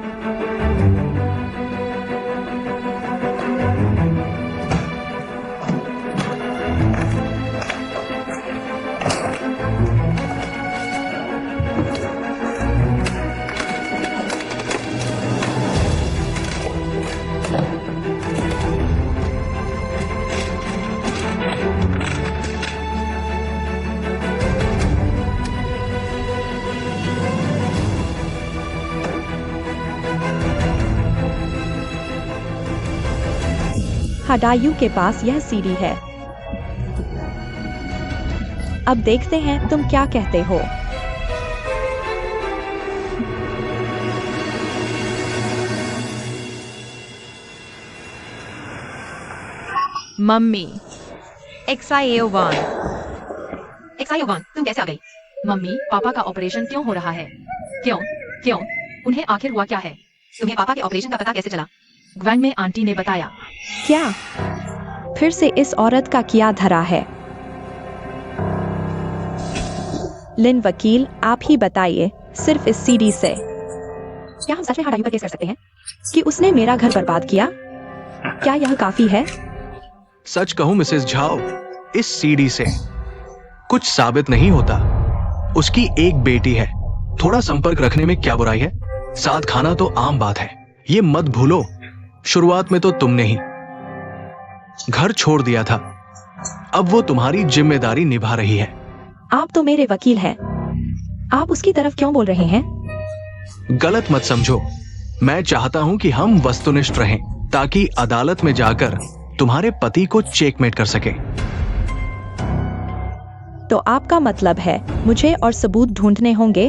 हडायू के पास यह सीडी है। अब देखते हैं तुम क्या कहते हो। मम्मी। XIO1 तुम कैसे आ गई? मम्मी, पापा का ऑपरेशन क्यों हो रहा है? क्यों? क्यों? उन्हें आखिर हुआ क्या है? तुम्हें पापा के ऑपरेशन का पता कैसे चला? ग्वैंग में आंटी ने बताया। क्या फिर से इस औरत का किया धरा है? लिन वकील, आप ही बताइए, सिर्फ इस सीडी से क्या हम सच में हडायू पर केस कर सकते हैं कि उसने मेरा घर बर्बाद किया? क्या यह काफी है? सच कहूं मिसेस झाओ, इस सीडी से कुछ साबित नहीं होता। उसकी एक बेटी है, थोड़ा संपर्क रखने में क्या बुराई है? साथ खाना तो आम बात है। ये मत भूलो, शुरुआत में तो तुमने ही घर छोड़ दिया था, अब वो तुम्हारी जिम्मेदारी निभा रही है। आप तो मेरे वकील हैं, आप उसकी तरफ क्यों बोल रहे हैं? गलत मत समझो, मैं चाहता हूं कि हम वस्तुनिष्ठ रहें ताकि अदालत में जाकर तुम्हारे पति को चेकमेट कर सके। तो आपका मतलब है मुझे और सबूत ढूंढने होंगे?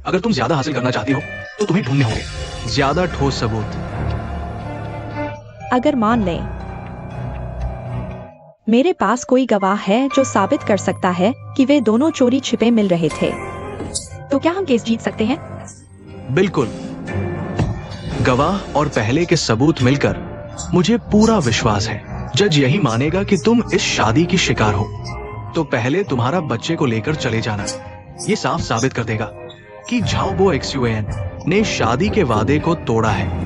अगर तुम ज्यादा हासिल करना चाहती हो तो तुम्हें ढूंढने होंगे ज्यादा ठोस सबूत। अगर मान लें मेरे पास कोई गवाह है जो साबित कर सकता है कि वे दोनों चोरी छिपे मिल रहे थे, तो क्या हम केस जीत सकते हैं? बिल्कुल। गवाह और पहले के सबूत मिलकर मुझे पूरा विश्वास है जज यही मानेगा कि तुम इस शादी की शिकार हो, तो पहले तुम्हारा बच्चे को लेकर चले जाना। ये साफ साबित कर देगा कि झाओबो XUAN ने शादी के वादे को तोड़ा है।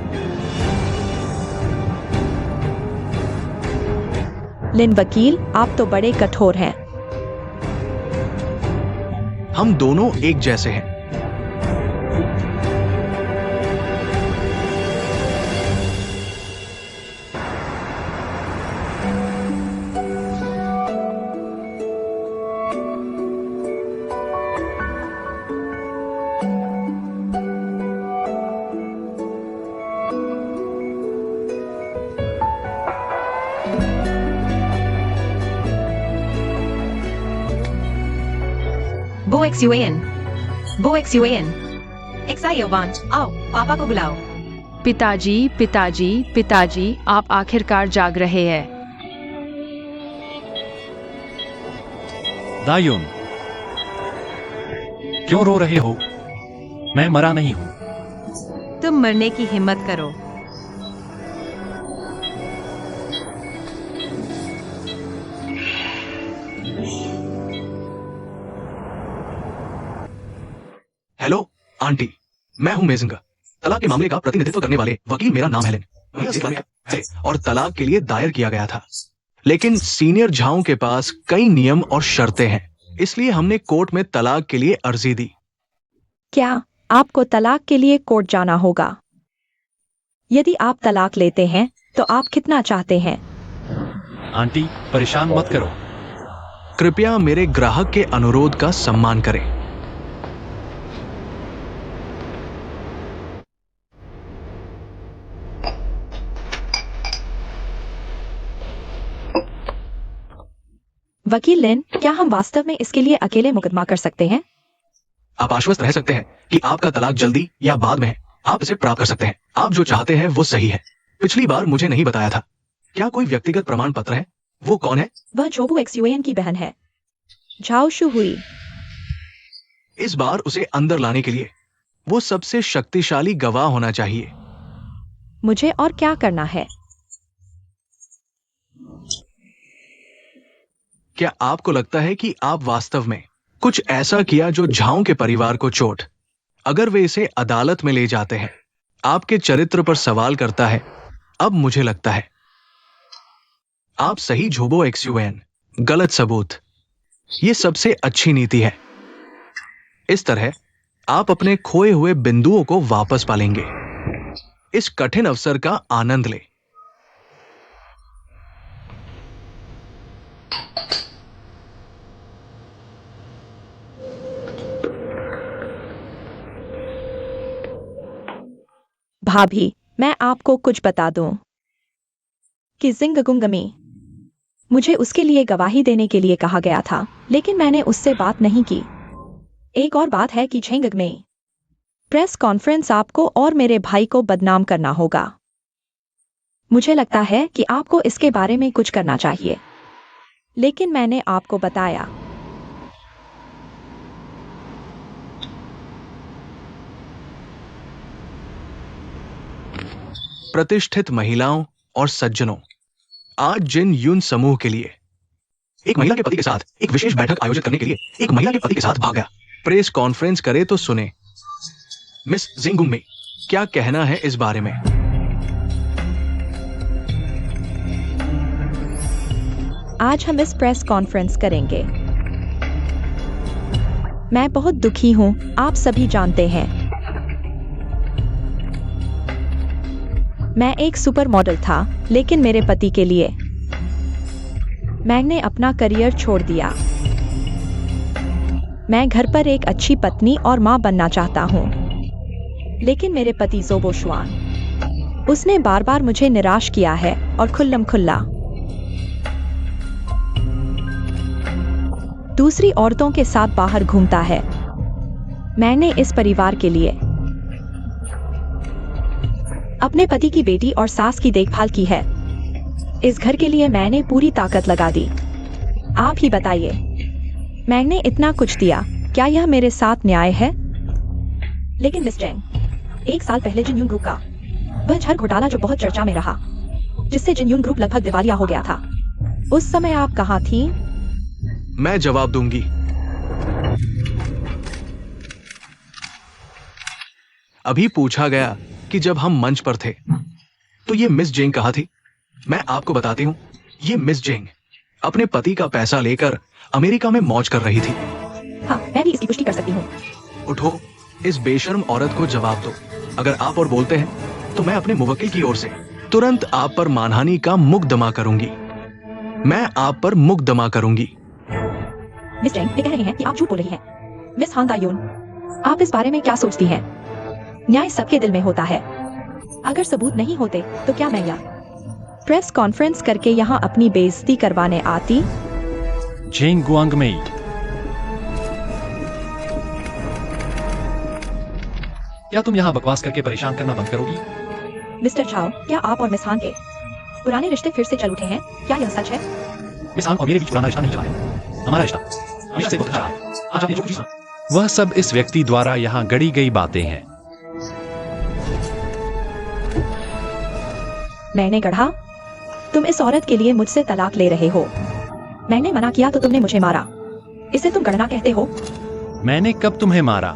लिन वकील, आप तो बड़े कठोर हैं। हम दोनों एक जैसे हैं। Bo XUAN XIO1, आओ पापा को बुलाओ। पिताजी, पिताजी, पिताजी, आप आखिरकार जाग रहे हैं। दायुन, क्यों रो रहे हो? मैं मरा नहीं हूं। तुम मरने की हिम्मत करो। हेलो आंटी, मैं हूं मेजिंगा। तलाक के मामले का प्रतिनिधित्व करने वाले वकील, मेरा नाम हेलेन है और तलाक के लिए दायर किया गया था। लेकिन सीनियर झाओं के पास कई नियम और शर्तें हैं, इसलिए हमने कोर्ट में तलाक के लिए अर्जी दी। क्या आपको तलाक के लिए कोर्ट जाना होगा? यदि आप तलाक लेते हैं तो आप कितना चाहते हैं? आंटी, परेशान मत करो। कृपया मेरे ग्राहक के अनुरोध का सम्मान करें। वकील लिन, क्या हम वास्तव में इसके लिए अकेले मुकदमा कर सकते हैं? आप आश्वस्त रह सकते हैं कि आपका तलाक जल्दी या बाद में है। आप इसे प्राप्त कर सकते हैं। आप जो चाहते हैं वो सही है। पिछली बार मुझे नहीं बताया था। क्या कोई व्यक्तिगत प्रमाण पत्र है? वो कौन है? वह जोबू एक्सयूएन की बहन है, झाओ शू हुई। इस बार उसे अंदर लाने के लिए वो सबसे शक्तिशाली गवाह होना चाहिए। मुझे और क्या करना है? क्या आपको लगता है कि आप वास्तव में कुछ ऐसा किया जो झाओ के परिवार को चोट? अगर वे इसे अदालत में ले जाते हैं, आपके चरित्र पर सवाल करता है, अब मुझे लगता है आप सही झोबो एक्सयूएन, गलत सबूत। ये सबसे अच्छी नीति है। इस तरह आप अपने खोए हुए बिंदुओं को वापस पालेंगे। इस कठिन अवसर का आनंद ले। भाभी, मैं आपको कुछ बता दूं कि जिंगगुंगमी, मुझे उसके लिए गवाही देने के लिए कहा गया था, लेकिन मैंने उससे बात नहीं की। एक और बात है कि झेंगग में प्रेस कॉन्फ्रेंस आपको और मेरे भाई को बदनाम करना होगा। मुझे लगता है कि आपको इसके बारे में कुछ करना चाहिए, लेकिन मैंने आपको बताया। प्रतिष्ठित महिलाओं और सज्जनों, आज जिन यून समूह के लिए एक महिला के पति के साथ एक विशेष बैठक आयोजित करने के लिए एक महिला के पति के साथ भागा, प्रेस कॉन्फ्रेंस करे तो सुने। मिस जिंगुंगमी, क्या कहना है इस बारे में? आज हम इस प्रेस कॉन्फ्रेंस करेंगे। मैं बहुत दुखी हूं, आप सभी जानते हैं। मैं एक सुपर मॉडल था, लेकिन मेरे पति के लिए मैंने अपना करियर छोड़ दिया। मैं घर पर एक अच्छी पत्नी और मां बनना चाहता हूं, लेकिन मेरे पति जोबो शुआन, उसने बार बार मुझे निराश किया है और खुल्लम खुल्ला दूसरी औरतों के साथ बाहर घूमता है। मैंने इस परिवार के लिए अपने पति की बेटी और सास की देखभाल की है। इस घर के लिए मैंने पूरी ताकत लगा दी। आप ही बताइए, मैंने इतना कुछ दिया, क्या यह मेरे साथ न्याय है? लेकिन मिस जेंग, 1 साल पहले जिन यून ग्रुप का वह झर घोटाला जो बहुत चर्चा में रहा, जिससे जिन यून ग्रुप लगभग दिवालिया हो गया था, उस समय आप कहाँ थी? मैं जवाब दूंगी। अभी पूछा गया कि जब हम मंच पर थे तो ये मिस जेंग कहाँ थी? मैं आपको बताती हूँ, ये मिस जेंग अपने पति का पैसा लेकर अमेरिका में मौज कर रही थी। हाँ, मैं भी इसकी पुष्टि कर सकती हूँ। उठो, इस बेशर्म औरत को जवाब दो। अगर आप और बोलते हैं तो मैं अपने मुवक्किल की ओर से तुरंत आप पर मानहानि का मुकदमा करूंगी। मैं आप पर मुकदमा करूंगी। मिस जेंग, ये कह रही हैं कि आप झूठ बोल रही हैं। मिस हान तायून, आप इस बारे में क्या सोचती हैं? न्याय सबके दिल में होता है। अगर सबूत नहीं होते तो क्या मैं यहाँ प्रेस कॉन्फ्रेंस करके यहाँ अपनी बेइज्जती करवाने आती? झेंग गुआंगमेई, क्या तुम यहाँ बकवास करके परेशान करना बंद करोगी? मिस्टर झाओ, क्या आप और मिस हान के पुराने रिश्ते फिर से चल उठे हैं? क्या यह सच है? मिस हान और मेरे बीच पुराना रिश्ता नहीं चला है। हमारा रिश्ता हमेशा से बहुत अच्छा है। आज आपने जो कुछ सुना, वह सब इस व्यक्ति द्वारा यहाँ गढ़ी गई बातें हैं। मैंने गढ़ा? तुम इस औरत के लिए मुझसे तलाक ले रहे हो। मैंने मना किया तो तुमने मुझे मारा। इसे तुम गढ़ना कहते हो? मैंने कब तुम्हें मारा?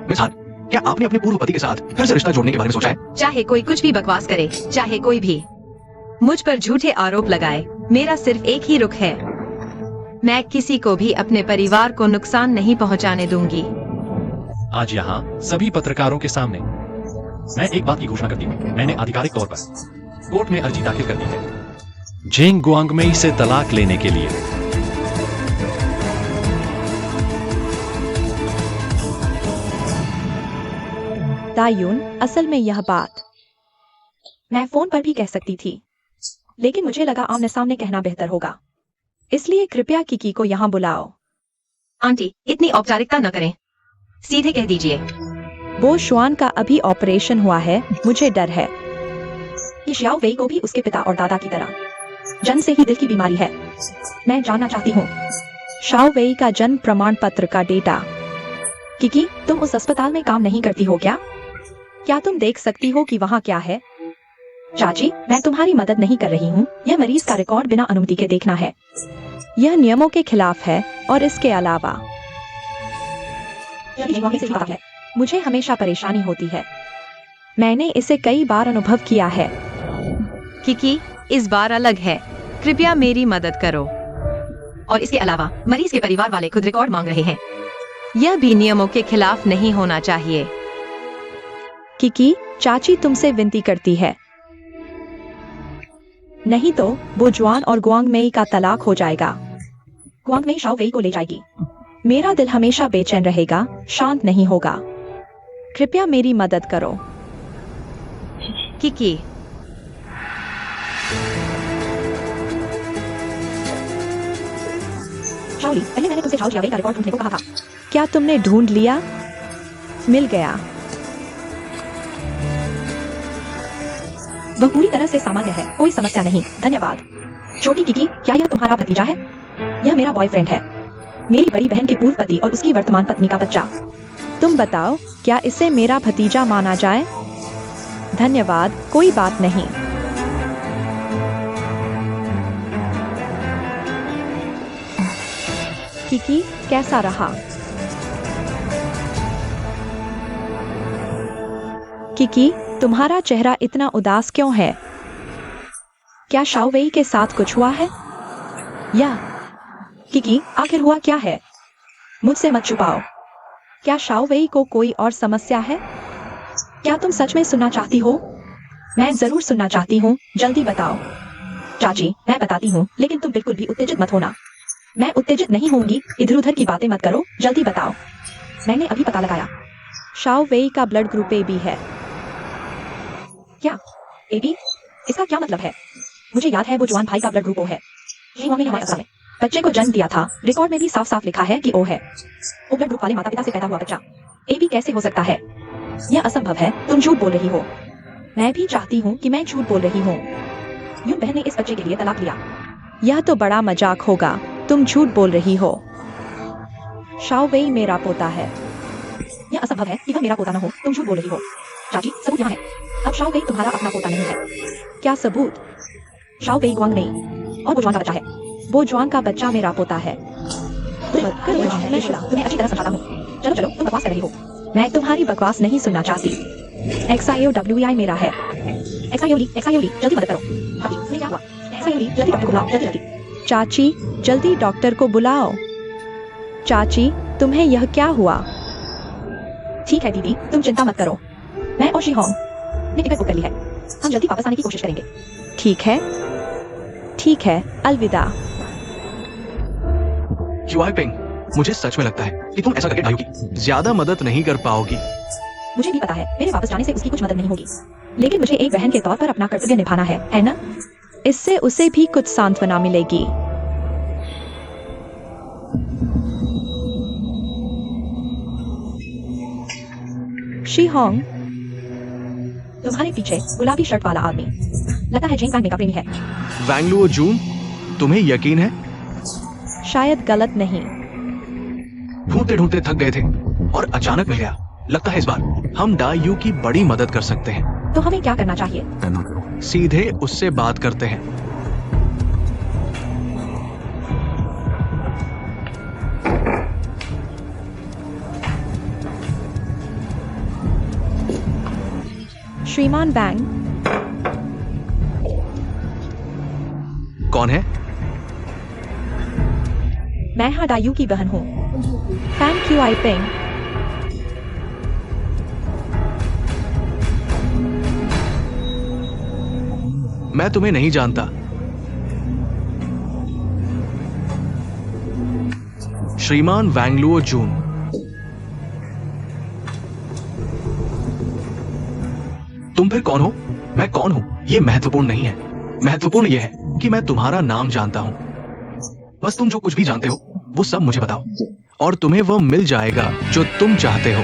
मिस हान, क्या आपने अपने पूर्व पति के साथ फिर से रिश्ता जोड़ने के बारे में सोचा है? चाहे कोई कुछ भी बकवास करे, चाहे कोई भी मुझ पर झूठे आरोप लगाए, मेरा सिर्फ एक ही रुख है। मैं किसी को भी अपने परिवार को नुकसान नहीं पहुंचाने दूंगी। आज यहाँ सभी पत्रकारों के सामने मैं एक बात की घोषणा करती हूँ। मैंने आधिकारिक तौर पर कोर्ट में अर्जी दाखिल कर दी है। जेंग गुआंगमेई से तलाक लेने के लिए। दायून, असल में यह बात मैं फोन पर भी कह सकती थी, लेकिन मुझे लगा आमने सामने कहना बेहतर होगा, इसलिए कृपया किकी को यहाँ बुलाओ। आंटी, इतनी औपचारिकता न करें, सीधे कह दीजिए। वो शुआन का अभी ऑपरेशन हुआ है, मुझे डर है। ये शियाओ वेई को भी उसके पिता और दादा की तरह जन्म से ही दिल की बीमारी है। मैं जानना चाहती हूँ शाओ वेई का जन्म प्रमाण पत्र का डेटा। किकी, तुम उस अस्पताल में काम नहीं करती हो क्या? क्या तुम देख सकती हो कि वहाँ क्या है? चाची, मैं तुम्हारी मदद नहीं कर रही हूँ। यह मरीज का रिकॉर्ड बिना अनुमति के देखना है। यह नियमों के खिलाफ है और इसके अलावा मुझे हमेशा परेशानी होती है। मैंने इसे कई बार अनुभव किया है। किकी, इस बार अलग है। कृपया मेरी मदद करो। और इसके अलावा मरीज के परिवार वाले खुद रिकॉर्ड मांग रहे हैं। यह भी नियमों के खिलाफ नहीं होना चाहिए। किकी, चाची तुमसे विनती करती है, नहीं तो वो जुआन और गुआंगमेई का तलाक हो जाएगा। गुआंगमेई शाओ वेई को ले जाएगी। मेरा दिल हमेशा बेचैन रहेगा, शांत नहीं होगा। कृपया मेरी मदद करो। किकी, शाओली, पहले मैंने तुमसे झाओ जियावेई का रिकॉर्ड ढूंढने को कहा था। क्या तुमने ढूंढ लिया? मिल गया। वह पूरी तरह से सामान्य है, कोई समस्या नहीं, धन्यवाद। छोटी किकी, क्या यह तुम्हारा भतीजा है? यह मेरा बॉयफ्रेंड है, मेरी बड़ी बहन के पूर्व पति और उसकी वर्तमान पत्नी का बच्चा। तुम बताओ, क्या इसे मेरा भतीजा माना जाए? धन्यवाद, कोई बात नहीं। किकी, कैसा रहा? किकी, तुम्हारा चेहरा इतना उदास क्यों है? क्या शाओ वेई के साथ कुछ हुआ है? या किकी, आखिर हुआ क्या है? मुझसे मत छुपाओ। क्या शाओ वेई को कोई और समस्या है? क्या तुम सच में सुनना चाहती हो? मैं जरूर सुनना चाहती हूँ, जल्दी बताओ। चाची, मैं बताती हूँ, लेकिन तुम बिल्कुल भी उत्तेजित मत होना। मैं उत्तेजित नहीं होंगी, इधर उधर की बातें मत करो, जल्दी बताओ। मैंने अभी पता लगाया, शाओ वेई का ब्लड ग्रुप ए बी है। क्या एबी? इसका क्या मतलब है? मुझे याद है वो जवान भाई का ब्लड ग्रुप ओ है। ने हमारे अस्पताल में बच्चे को जन्म दिया था, रिकॉर्ड में भी साफ साफ लिखा है कि ओ है। ओ ब्लड ग्रुप वाले माता पिता से पैदा हुआ बच्चा एबी कैसे हो सकता है? यह असंभव है, तुम झूठ बोल रही हो। मैं भी चाहती हूँ कि मैं झूठ बोल रही हूँ। यून बहन ने इस बच्चे के लिए तलाक लिया। यह तो बड़ा मजाक होगा, तुम झूठ बोल रही हो। शाओ वेई मेरा पोता है। यह असंभव है कि वह मेरा पोता न हो, तुम झूठ बोल रही हो। चाची, सबूत यहाँ है। अब शाओ वेई तुम्हारा अपना पोता नहीं है। क्या सबूत? शाओ वेई गुआंगमेई और वो जुआन का बच्चा है। वो जुआन का बच्चा मेरा पोता है। मैं शुला, तुम्हें अच्छी तरह समझाता हूँ। चलो चलो, तुम बकवास कर रही हो। मैं तुम्हारी बकवास नहीं सुनना चाहती। XIOWI मेरा है। XIOD, जल्दी मदद करो। हाँ जी, तुम्हें क्या हुआ? XIOD, जल्दी डॉक्टर को बुलाओ, जल्दी जल्दी। चाची, जल्दी डॉक्टर को बुलाओ। चाची, तुम्हें यह क्या हुआ? ठीक है दीदी, तुम चिंता मत करो। मैं और शी होंग ने टिकट बुक कर ली है। हम जल्दी वापस आने की कोशिश करेंगे। ठीक है, अलविदा। जुआई पिंग, मुझे सच में लगता है कि तुम ऐसा करके डायू की ज्यादा मदद नहीं कर पाओगी। मुझे भी पता है, मेरे वापस जाने से उसकी कुछ मदद नहीं होगी, लेकिन मुझे एक बहन के तौर पर अपना कर्तव्य निभाना है ना? इससे उसे भी कुछ सांत्वना मिलेगी। शी होंग, तुम्हारे पीछे गुलाबी शर्ट वाला आदमी लगता है जेंग का मेगा प्रेमी है। वैंगलुओ जून, तुम्हें यकीन है? शायद गलत नहीं। ढूंढते ढूंढते थक गए थे और अचानक मिल गया। लगता है इस बार हम डायू की बड़ी मदद कर सकते हैं। तो हमें क्या करना चाहिए? सीधे उससे बात करते हैं। श्रीमान बैंग, कौन है? मैं हाँ डायू की बहन हूँ। Thank you I ping. मैं तुम्हें नहीं जानता। श्रीमान वैंगलुओ जून। तुम फिर कौन हो? मैं कौन हूं ये महत्वपूर्ण नहीं है। महत्वपूर्ण यह है कि मैं तुम्हारा नाम जानता हूं। बस तुम जो कुछ भी जानते हो वो सब मुझे बताओ, और तुम्हें वह मिल जाएगा जो तुम चाहते हो।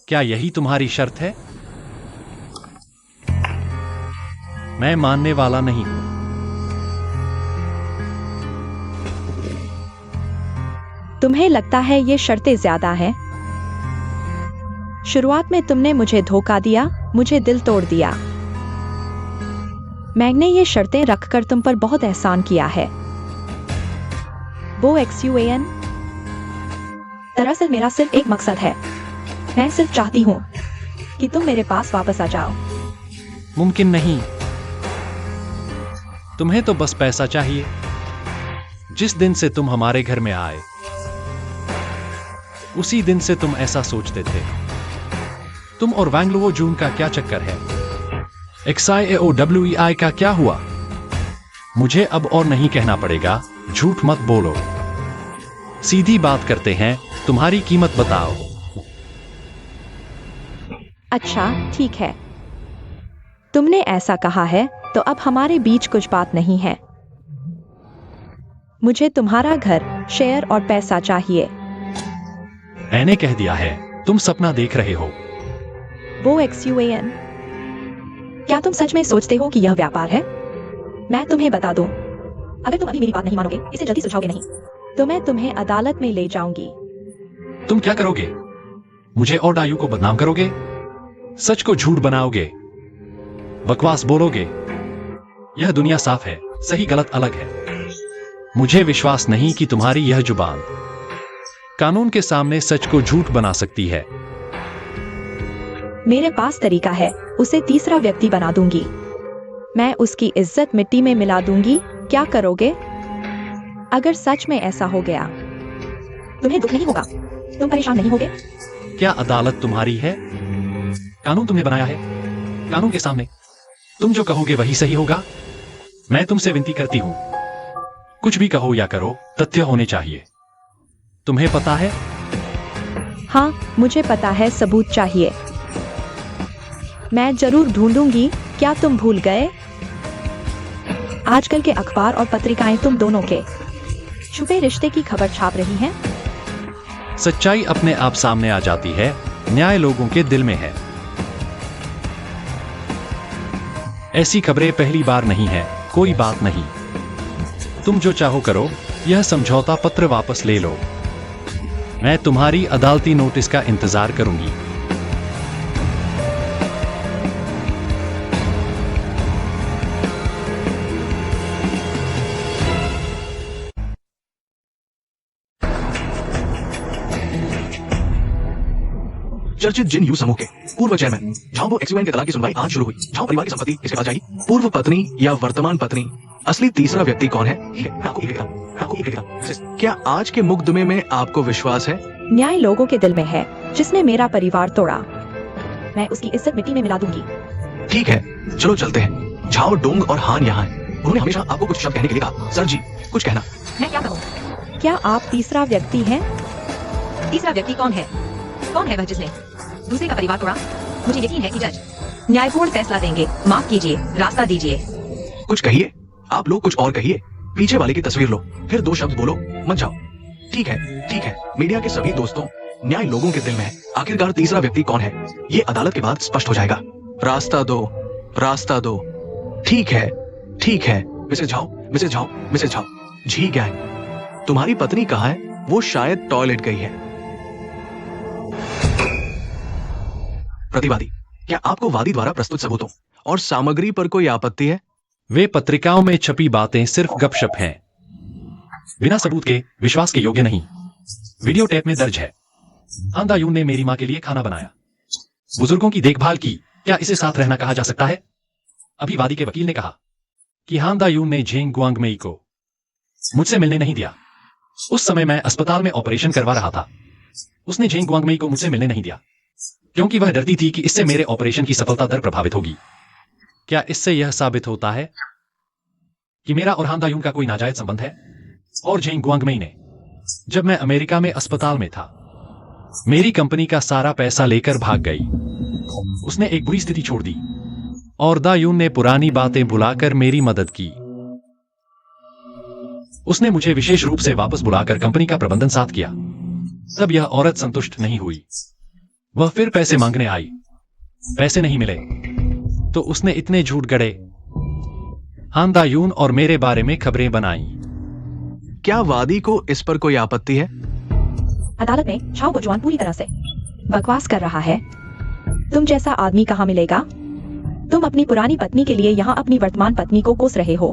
क्या यही तुम्हारी शर्त है? मैं मानने वाला नहीं हूं। तुम्हें लगता है ये शर्तें ज्यादा हैं? शुरुआत में तुमने मुझे धोखा दिया, मुझे दिल तोड़ दिया। मैंने ये शर्तें रखकर तुम पर बहुत एहसान किया है। वो XUAN। दरअसल मेरा सिर्फ एक मकसद है। मैं सिर्फ चाहती हूँ कि तुम मेरे पास वापस आ जाओ। मुमकिन नहीं। तुम्हें तो बस पैसा चाहिए। जिस दिन से तुम हमारे घर में आए उसी दिन से तुम ऐसा सोचते थे। तुम और वैंगलुओ जून का क्या चक्कर है? XIAOWEI का क्या हुआ? मुझे अब और नहीं कहना पड़ेगा। झूठ मत बोलो। सीधी बात करते हैं। तुम्हारी कीमत बताओ। अच्छा ठीक है, तुमने ऐसा कहा है तो अब हमारे बीच कुछ बात नहीं है। मुझे तुम्हारा घर, शेयर और पैसा चाहिए। मैंने कह दिया है, तुम सपना देख रहे हो। वो XUAN। क्या तुम सच में सोचते हो कि यह व्यापार है? मैं तुम्हें बता दूं, अगर तुम अभी मेरी बात नहीं मानोगे, इसे जल्दी सुलझाओगे नहीं, तो मैं तुम्हें अदालत में ले जाऊंगी। तुम क्या करोगे? मुझे और डायू को बदनाम करोगे? सच को झूठ बनाओगे? बकवास बोलोगे? यह दुनिया साफ है, सही गलत अलग है। मुझे विश्वास नहीं कि तुम्हारी यह जुबान कानून के सामने सच को झूठ बना सकती है। मेरे पास तरीका है, उसे तीसरा व्यक्ति बना दूंगी। मैं उसकी इज्जत मिट्टी में मिला दूंगी। क्या करोगे? अगर सच में ऐसा हो गया, तुम्हें दुख नहीं होगा? तुम परेशान नहीं होगे? क्या अदालत तुम्हारी है? कानून तुमने बनाया है। कानून के सामने तुम जो कहोगे वही सही होगा। मैं तुमसे विनती करती हूं, कुछ भी कहो या करो, तथ्य होने चाहिए। तुम्हें पता है? हाँ, मुझे पता है, सबूत चाहिए। मैं जरूर ढूंढूंगी। क्या तुम भूल गए? आजकल के अखबार और पत्रिकाएं तुम दोनों के छुपे रिश्ते की खबर छाप रही हैं। सच्चाई अपने आप सामने आ जाती है। न्याय लोगों के दिल में है। ऐसी खबरें पहली बार नहीं है। कोई बात नहीं, तुम जो चाहो करो। यह समझौता पत्र वापस ले लो। मैं तुम्हारी अदालती नोटिस का इंतजार करूंगी। चर्चित जिन यू समूह के पूर्व चेयरमैन झाओ XUAN के तलाक की सुनवाई आज शुरू हुई। झाओ परिवार की संपत्ति किसके पास जाएगी? पूर्व पत्नी या वर्तमान पत्नी? असली तीसरा व्यक्ति कौन है? क्या आज के मुकदमे में आपको विश्वास है? न्याय लोगों के दिल में है। जिसने मेरा परिवार तोड़ा, मैं उसकी इज्जत मिट्टी में मिला दूंगी। ठीक है, चलो चलते हैं। झाओ, डोंग और हान यहाँ हैं। उन्होंने हमेशा आपको कुछ शब्द कहने के लिए कहा। सर जी, कुछ कहना। मैं क्या कहूँ? क्या आप तीसरा व्यक्ति हैं? तीसरा व्यक्ति कौन है? कौन है वह जिसने दूसरे का परिवार तोड़ा? मुझे यकीन है कि जज न्यायपूर्ण फैसला देंगे। माफ कीजिए, रास्ता दीजिए। कुछ कहिए। आप लोग कुछ और कहिए। पीछे वाले की तस्वीर लो, फिर दो शब्द बोलो, मत जाओ। ठीक है, ठीक है। मीडिया के सभी दोस्तों, न्याय लोगों के दिल में है। आखिरकार तीसरा व्यक्ति कौन है, ये अदालत के बाद स्पष्ट हो जाएगा। रास्ता दो, रास्ता दो। ठीक है, ठीक है। Mrs Zhao, Mrs Zhao, Mrs Zhao. Ji Gang, तुम्हारी पत्नी कहाँ है? वो शायद टॉयलेट गई है। प्रतिवादी, क्या आपको वादी द्वारा प्रस्तुत सबूतों और सामग्री पर कोई आपत्ति है? वे पत्रिकाओं में छपी बातें सिर्फ गपशप हैं, बिना सबूत के, विश्वास के योग्य नहीं। वीडियो टेप में दर्ज है, हान दायून ने मेरी मां के लिए खाना बनाया। बुजुर्गों की देखभाल की, क्या इसे साथ रहना कहा जा सकता है? अभी वादी के वकील ने कहा कि हान दायून ने झेंग गुआंगमेई को मुझसे मिलने नहीं दिया। उस समय मैं अस्पताल में ऑपरेशन करवा रहा था। उसने झेंग गुआंगमेई को मुझसे मिलने नहीं दिया क्योंकि वह डरती थी कि इससे मेरे ऑपरेशन की सफलता दर प्रभावित होगी। क्या इससे यह साबित होता है कि मेरा और हान दायून का कोई नाजायज संबंध है? और झेंग गुआंगमेई ने, जब मैं अमेरिका में अस्पताल में था, मेरी कंपनी का सारा पैसा लेकर भाग गई। उसने एक बुरी स्थिति छोड़ दी और दायून ने पुरानी बातें बुलाकर मेरी मदद की। उसने मुझे विशेष रूप से वापस बुलाकर कंपनी का प्रबंधन साथ किया। तब यह औरत संतुष्ट नहीं हुई। वह फिर पैसे मांगने आई। पैसे नहीं मिले तो उसने इतने झूठ गढ़े, हान दायून और मेरे बारे में खबरें बनाई। क्या वादी को इस पर कोई आपत्ति है? अदालत में झाओ बुजुआन पूरी तरह से बकवास कर रहा है। तुम जैसा आदमी कहाँ मिलेगा? तुम अपनी पुरानी पत्नी के लिए यहाँ अपनी वर्तमान पत्नी को कोस रहे हो।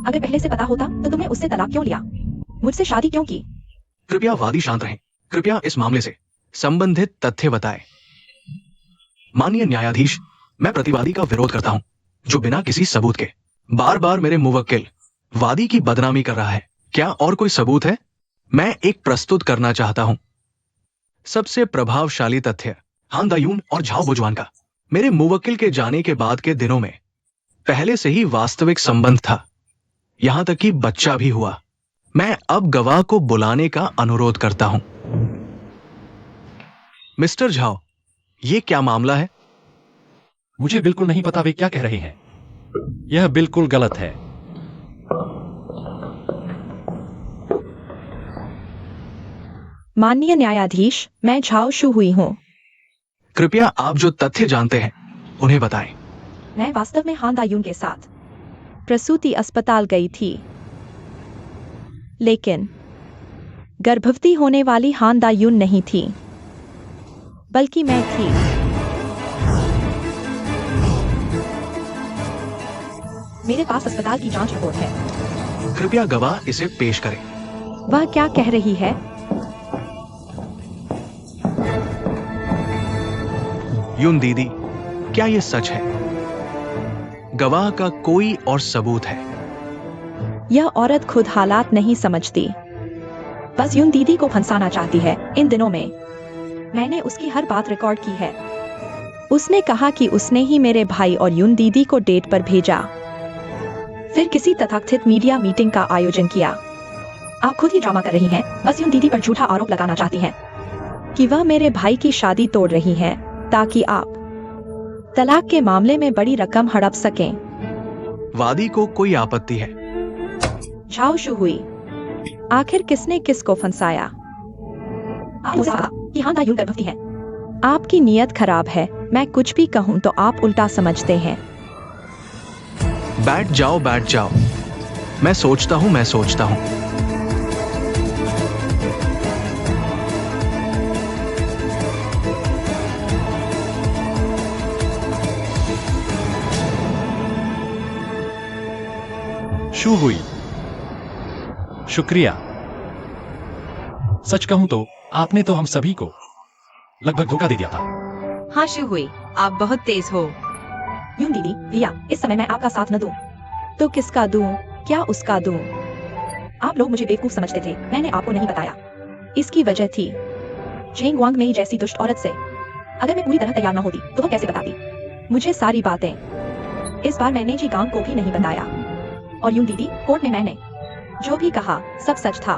अगर पहले से पता होता तो तुमने उससे तलाक क्यों लिया? मुझसे शादी क्यों की? कृपया वादी शांत रहें। कृपया इस मामले से संबंधित तथ्य बताएं। माननीय न्यायाधीश, मैं प्रतिवादी का विरोध करता हूं, जो बिना किसी सबूत के बार बार मेरे मुवक्किल वादी की बदनामी कर रहा है। क्या और कोई सबूत है? मैं एक प्रस्तुत करना चाहता हूं। सबसे प्रभावशाली तथ्य हान दायून और झाओ बुजुआन का मेरे मुवक्किल के जाने के बाद के दिनों में पहले से ही वास्तविक संबंध था, यहां तक कि बच्चा भी हुआ। मैं अब गवाह को बुलाने का अनुरोध करता हूं। मिस्टर झाओ, ये क्या मामला है? मुझे बिल्कुल नहीं पता वे क्या कह रहे हैं। यह बिल्कुल गलत है। माननीय न्यायाधीश, मैं झाओ शू हुई हूँ। कृपया आप जो तथ्य जानते हैं उन्हें बताएं। मैं वास्तव में हान दायून के साथ प्रसूति अस्पताल गई थी, लेकिन गर्भवती होने वाली हान दायून नहीं थी, बल्कि मैं थी। मेरे पास अस्पताल की जांच रिपोर्ट है। कृपया गवाह इसे पेश करें। वह क्या कह रही है? यून दीदी, क्या यह सच है? गवाह का कोई और सबूत है? यह औरत खुद हालात नहीं समझती, बस यून दीदी को फंसाना चाहती है। इन दिनों में मैंने उसकी हर बात रिकॉर्ड की है। उसने कहा कि उसने ही मेरे भाई और यून दीदी को डेट पर भेजा, फिर किसी तथाकथित मीडिया मीटिंग का आयोजन किया। आप खुद ही ड्रामा कर रही हैं, बस यून दीदी पर झूठा आरोप लगाना चाहती हैं कि वह मेरे भाई की शादी तोड़ रही हैं ताकि आप तलाक के मामले में बड़ी रकम हड़प सकें। वादी को कोई आपत्ति है? झाओ शू हुई, आखिर किसने किसको फंसाया? आप मुझसे कहा कि हान दायून गर्भवती है। आपकी नीयत खराब है। मैं कुछ भी कहूं तो आप उल्टा समझते हैं। बैठ जाओ, बैठ जाओ। मैं सोचता हूं। शू हुई, शुक्रिया। सच कहूं तो आपने तो हम सभी को लगभग धोखा दे दिया था। हाँ शू हुई, आप बहुत तेज हो। यून दीदी, भैया, इस समय मैं आपका साथ न दूं तो किसका दूं? क्या उसका दूं? आप लोग मुझे बेवकूफ समझते थे। मैंने आपको नहीं बताया। इसकी वजह थी झेंग गुआंगमेई जैसी दुष्ट औरत से। अगर मैं पूरी तरह तैयार न होती तो वह कैसे बताती मुझे सारी बातें? इस बार मैंने जी गांग को भी नहीं बताया। और यून दीदी, कोर्ट में मैंने जो भी कहा सब सच था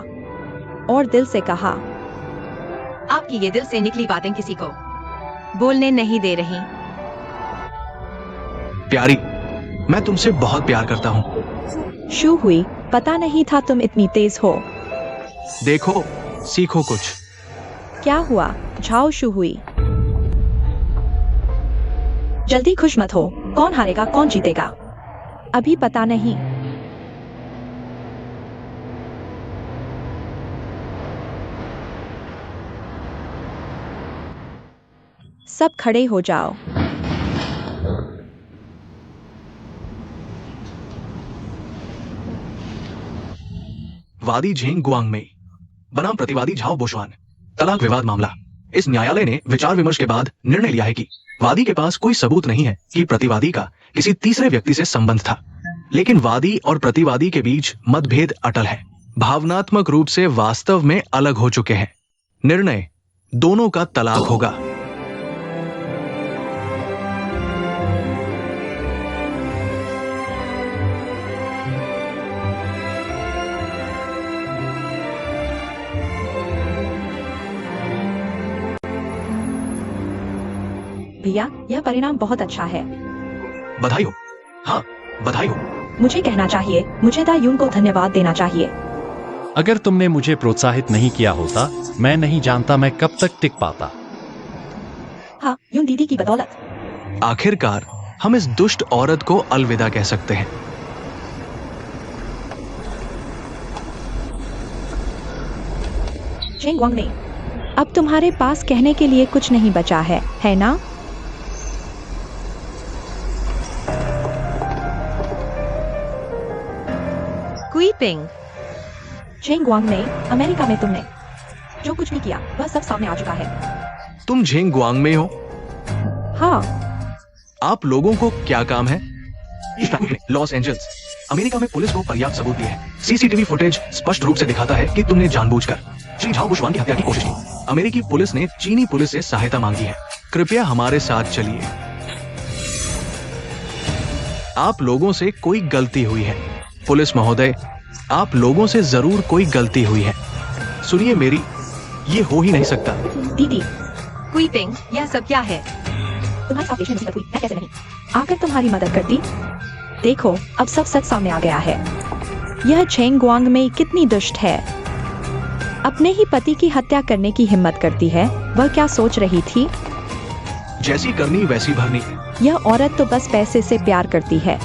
और दिल से कहा। आपकी ये दिल से निकली बातें किसी को बोलने नहीं दे रही। प्यारी, मैं तुमसे बहुत प्यार करता हूं। शू हुई, पता नहीं था तुम इतनी तेज हो। देखो, सीखो कुछ। क्या हुआ? झाओ शू हुई, जल्दी खुश मत हो। कौन हारेगा कौन जीतेगा अभी पता नहीं। सब खड़े हो जाओ। वादी झेंग गुआंगमेई बनाम प्रतिवादी झाओ बुजुआन, तलाक विवाद मामला। इस न्यायालय ने विचार विमर्श के बाद निर्णय लिया है कि वादी के पास कोई सबूत नहीं है कि प्रतिवादी का किसी तीसरे व्यक्ति से संबंध था, लेकिन वादी और प्रतिवादी के बीच मतभेद अटल है, भावनात्मक रूप से वास्तव में अलग हो चुके हैं। निर्णय दोनों का तलाक होगा। भैया, यह परिणाम बहुत अच्छा है। बधाई हो। हाँ, बधाई हो। मुझे कहना चाहिए, मुझे दा यून को धन्यवाद देना चाहिए। अगर तुमने मुझे प्रोत्साहित नहीं किया होता, मैं नहीं जानता मैं कब तक टिक पाता। हाँ, यून दीदी की बदौलत। आखिरकार हम इस दुष्ट औरत को अलविदा कह सकते हैं। चेंग वांग ने, अब तुम्हारे पास कहने के लिए कुछ नहीं बचा है ना? क्वीपिंग। चेंग वांग ने, अमेरिका में तुमने जो कुछ भी किया वह सब सामने आ चुका है। तुम झेंग गुआंग में हो। हाँ, आप लोगों को क्या काम है? लॉस एंजल्स, अमेरिका में पुलिस को पर्याप्त सबूत दिए हैं। सीसीटीवी फुटेज स्पष्ट रूप से दिखाता है कि तुमने जानबूझकर शी झाओ बुशवान की हत्या की कोशिश की। अमेरिकी पुलिस ने चीनी पुलिस से सहायता मांगी है। कृपया हमारे साथ चलिए। आप लोगों से कोई गलती हुई है। पुलिस महोदय, आप लोगों से जरूर कोई गलती हुई है। सुनिए मेरी, ये हो ही नहीं सकता। दीदी, क्वीपिंग, यह सब क्या है? तुम्हारे साथ पेशेंट मुसीबत हुई, मैं कैसे नहीं आकर तुम्हारी मदद करती। देखो, अब सब सच सामने आ गया है। यह चेंग गुआंग में कितनी दुष्ट है। अपने ही पति की हत्या करने की हिम्मत करती है। वह क्या सोच रही थी? जैसी करनी वैसी भरनी। यह औरत तो बस पैसे से प्यार करती है।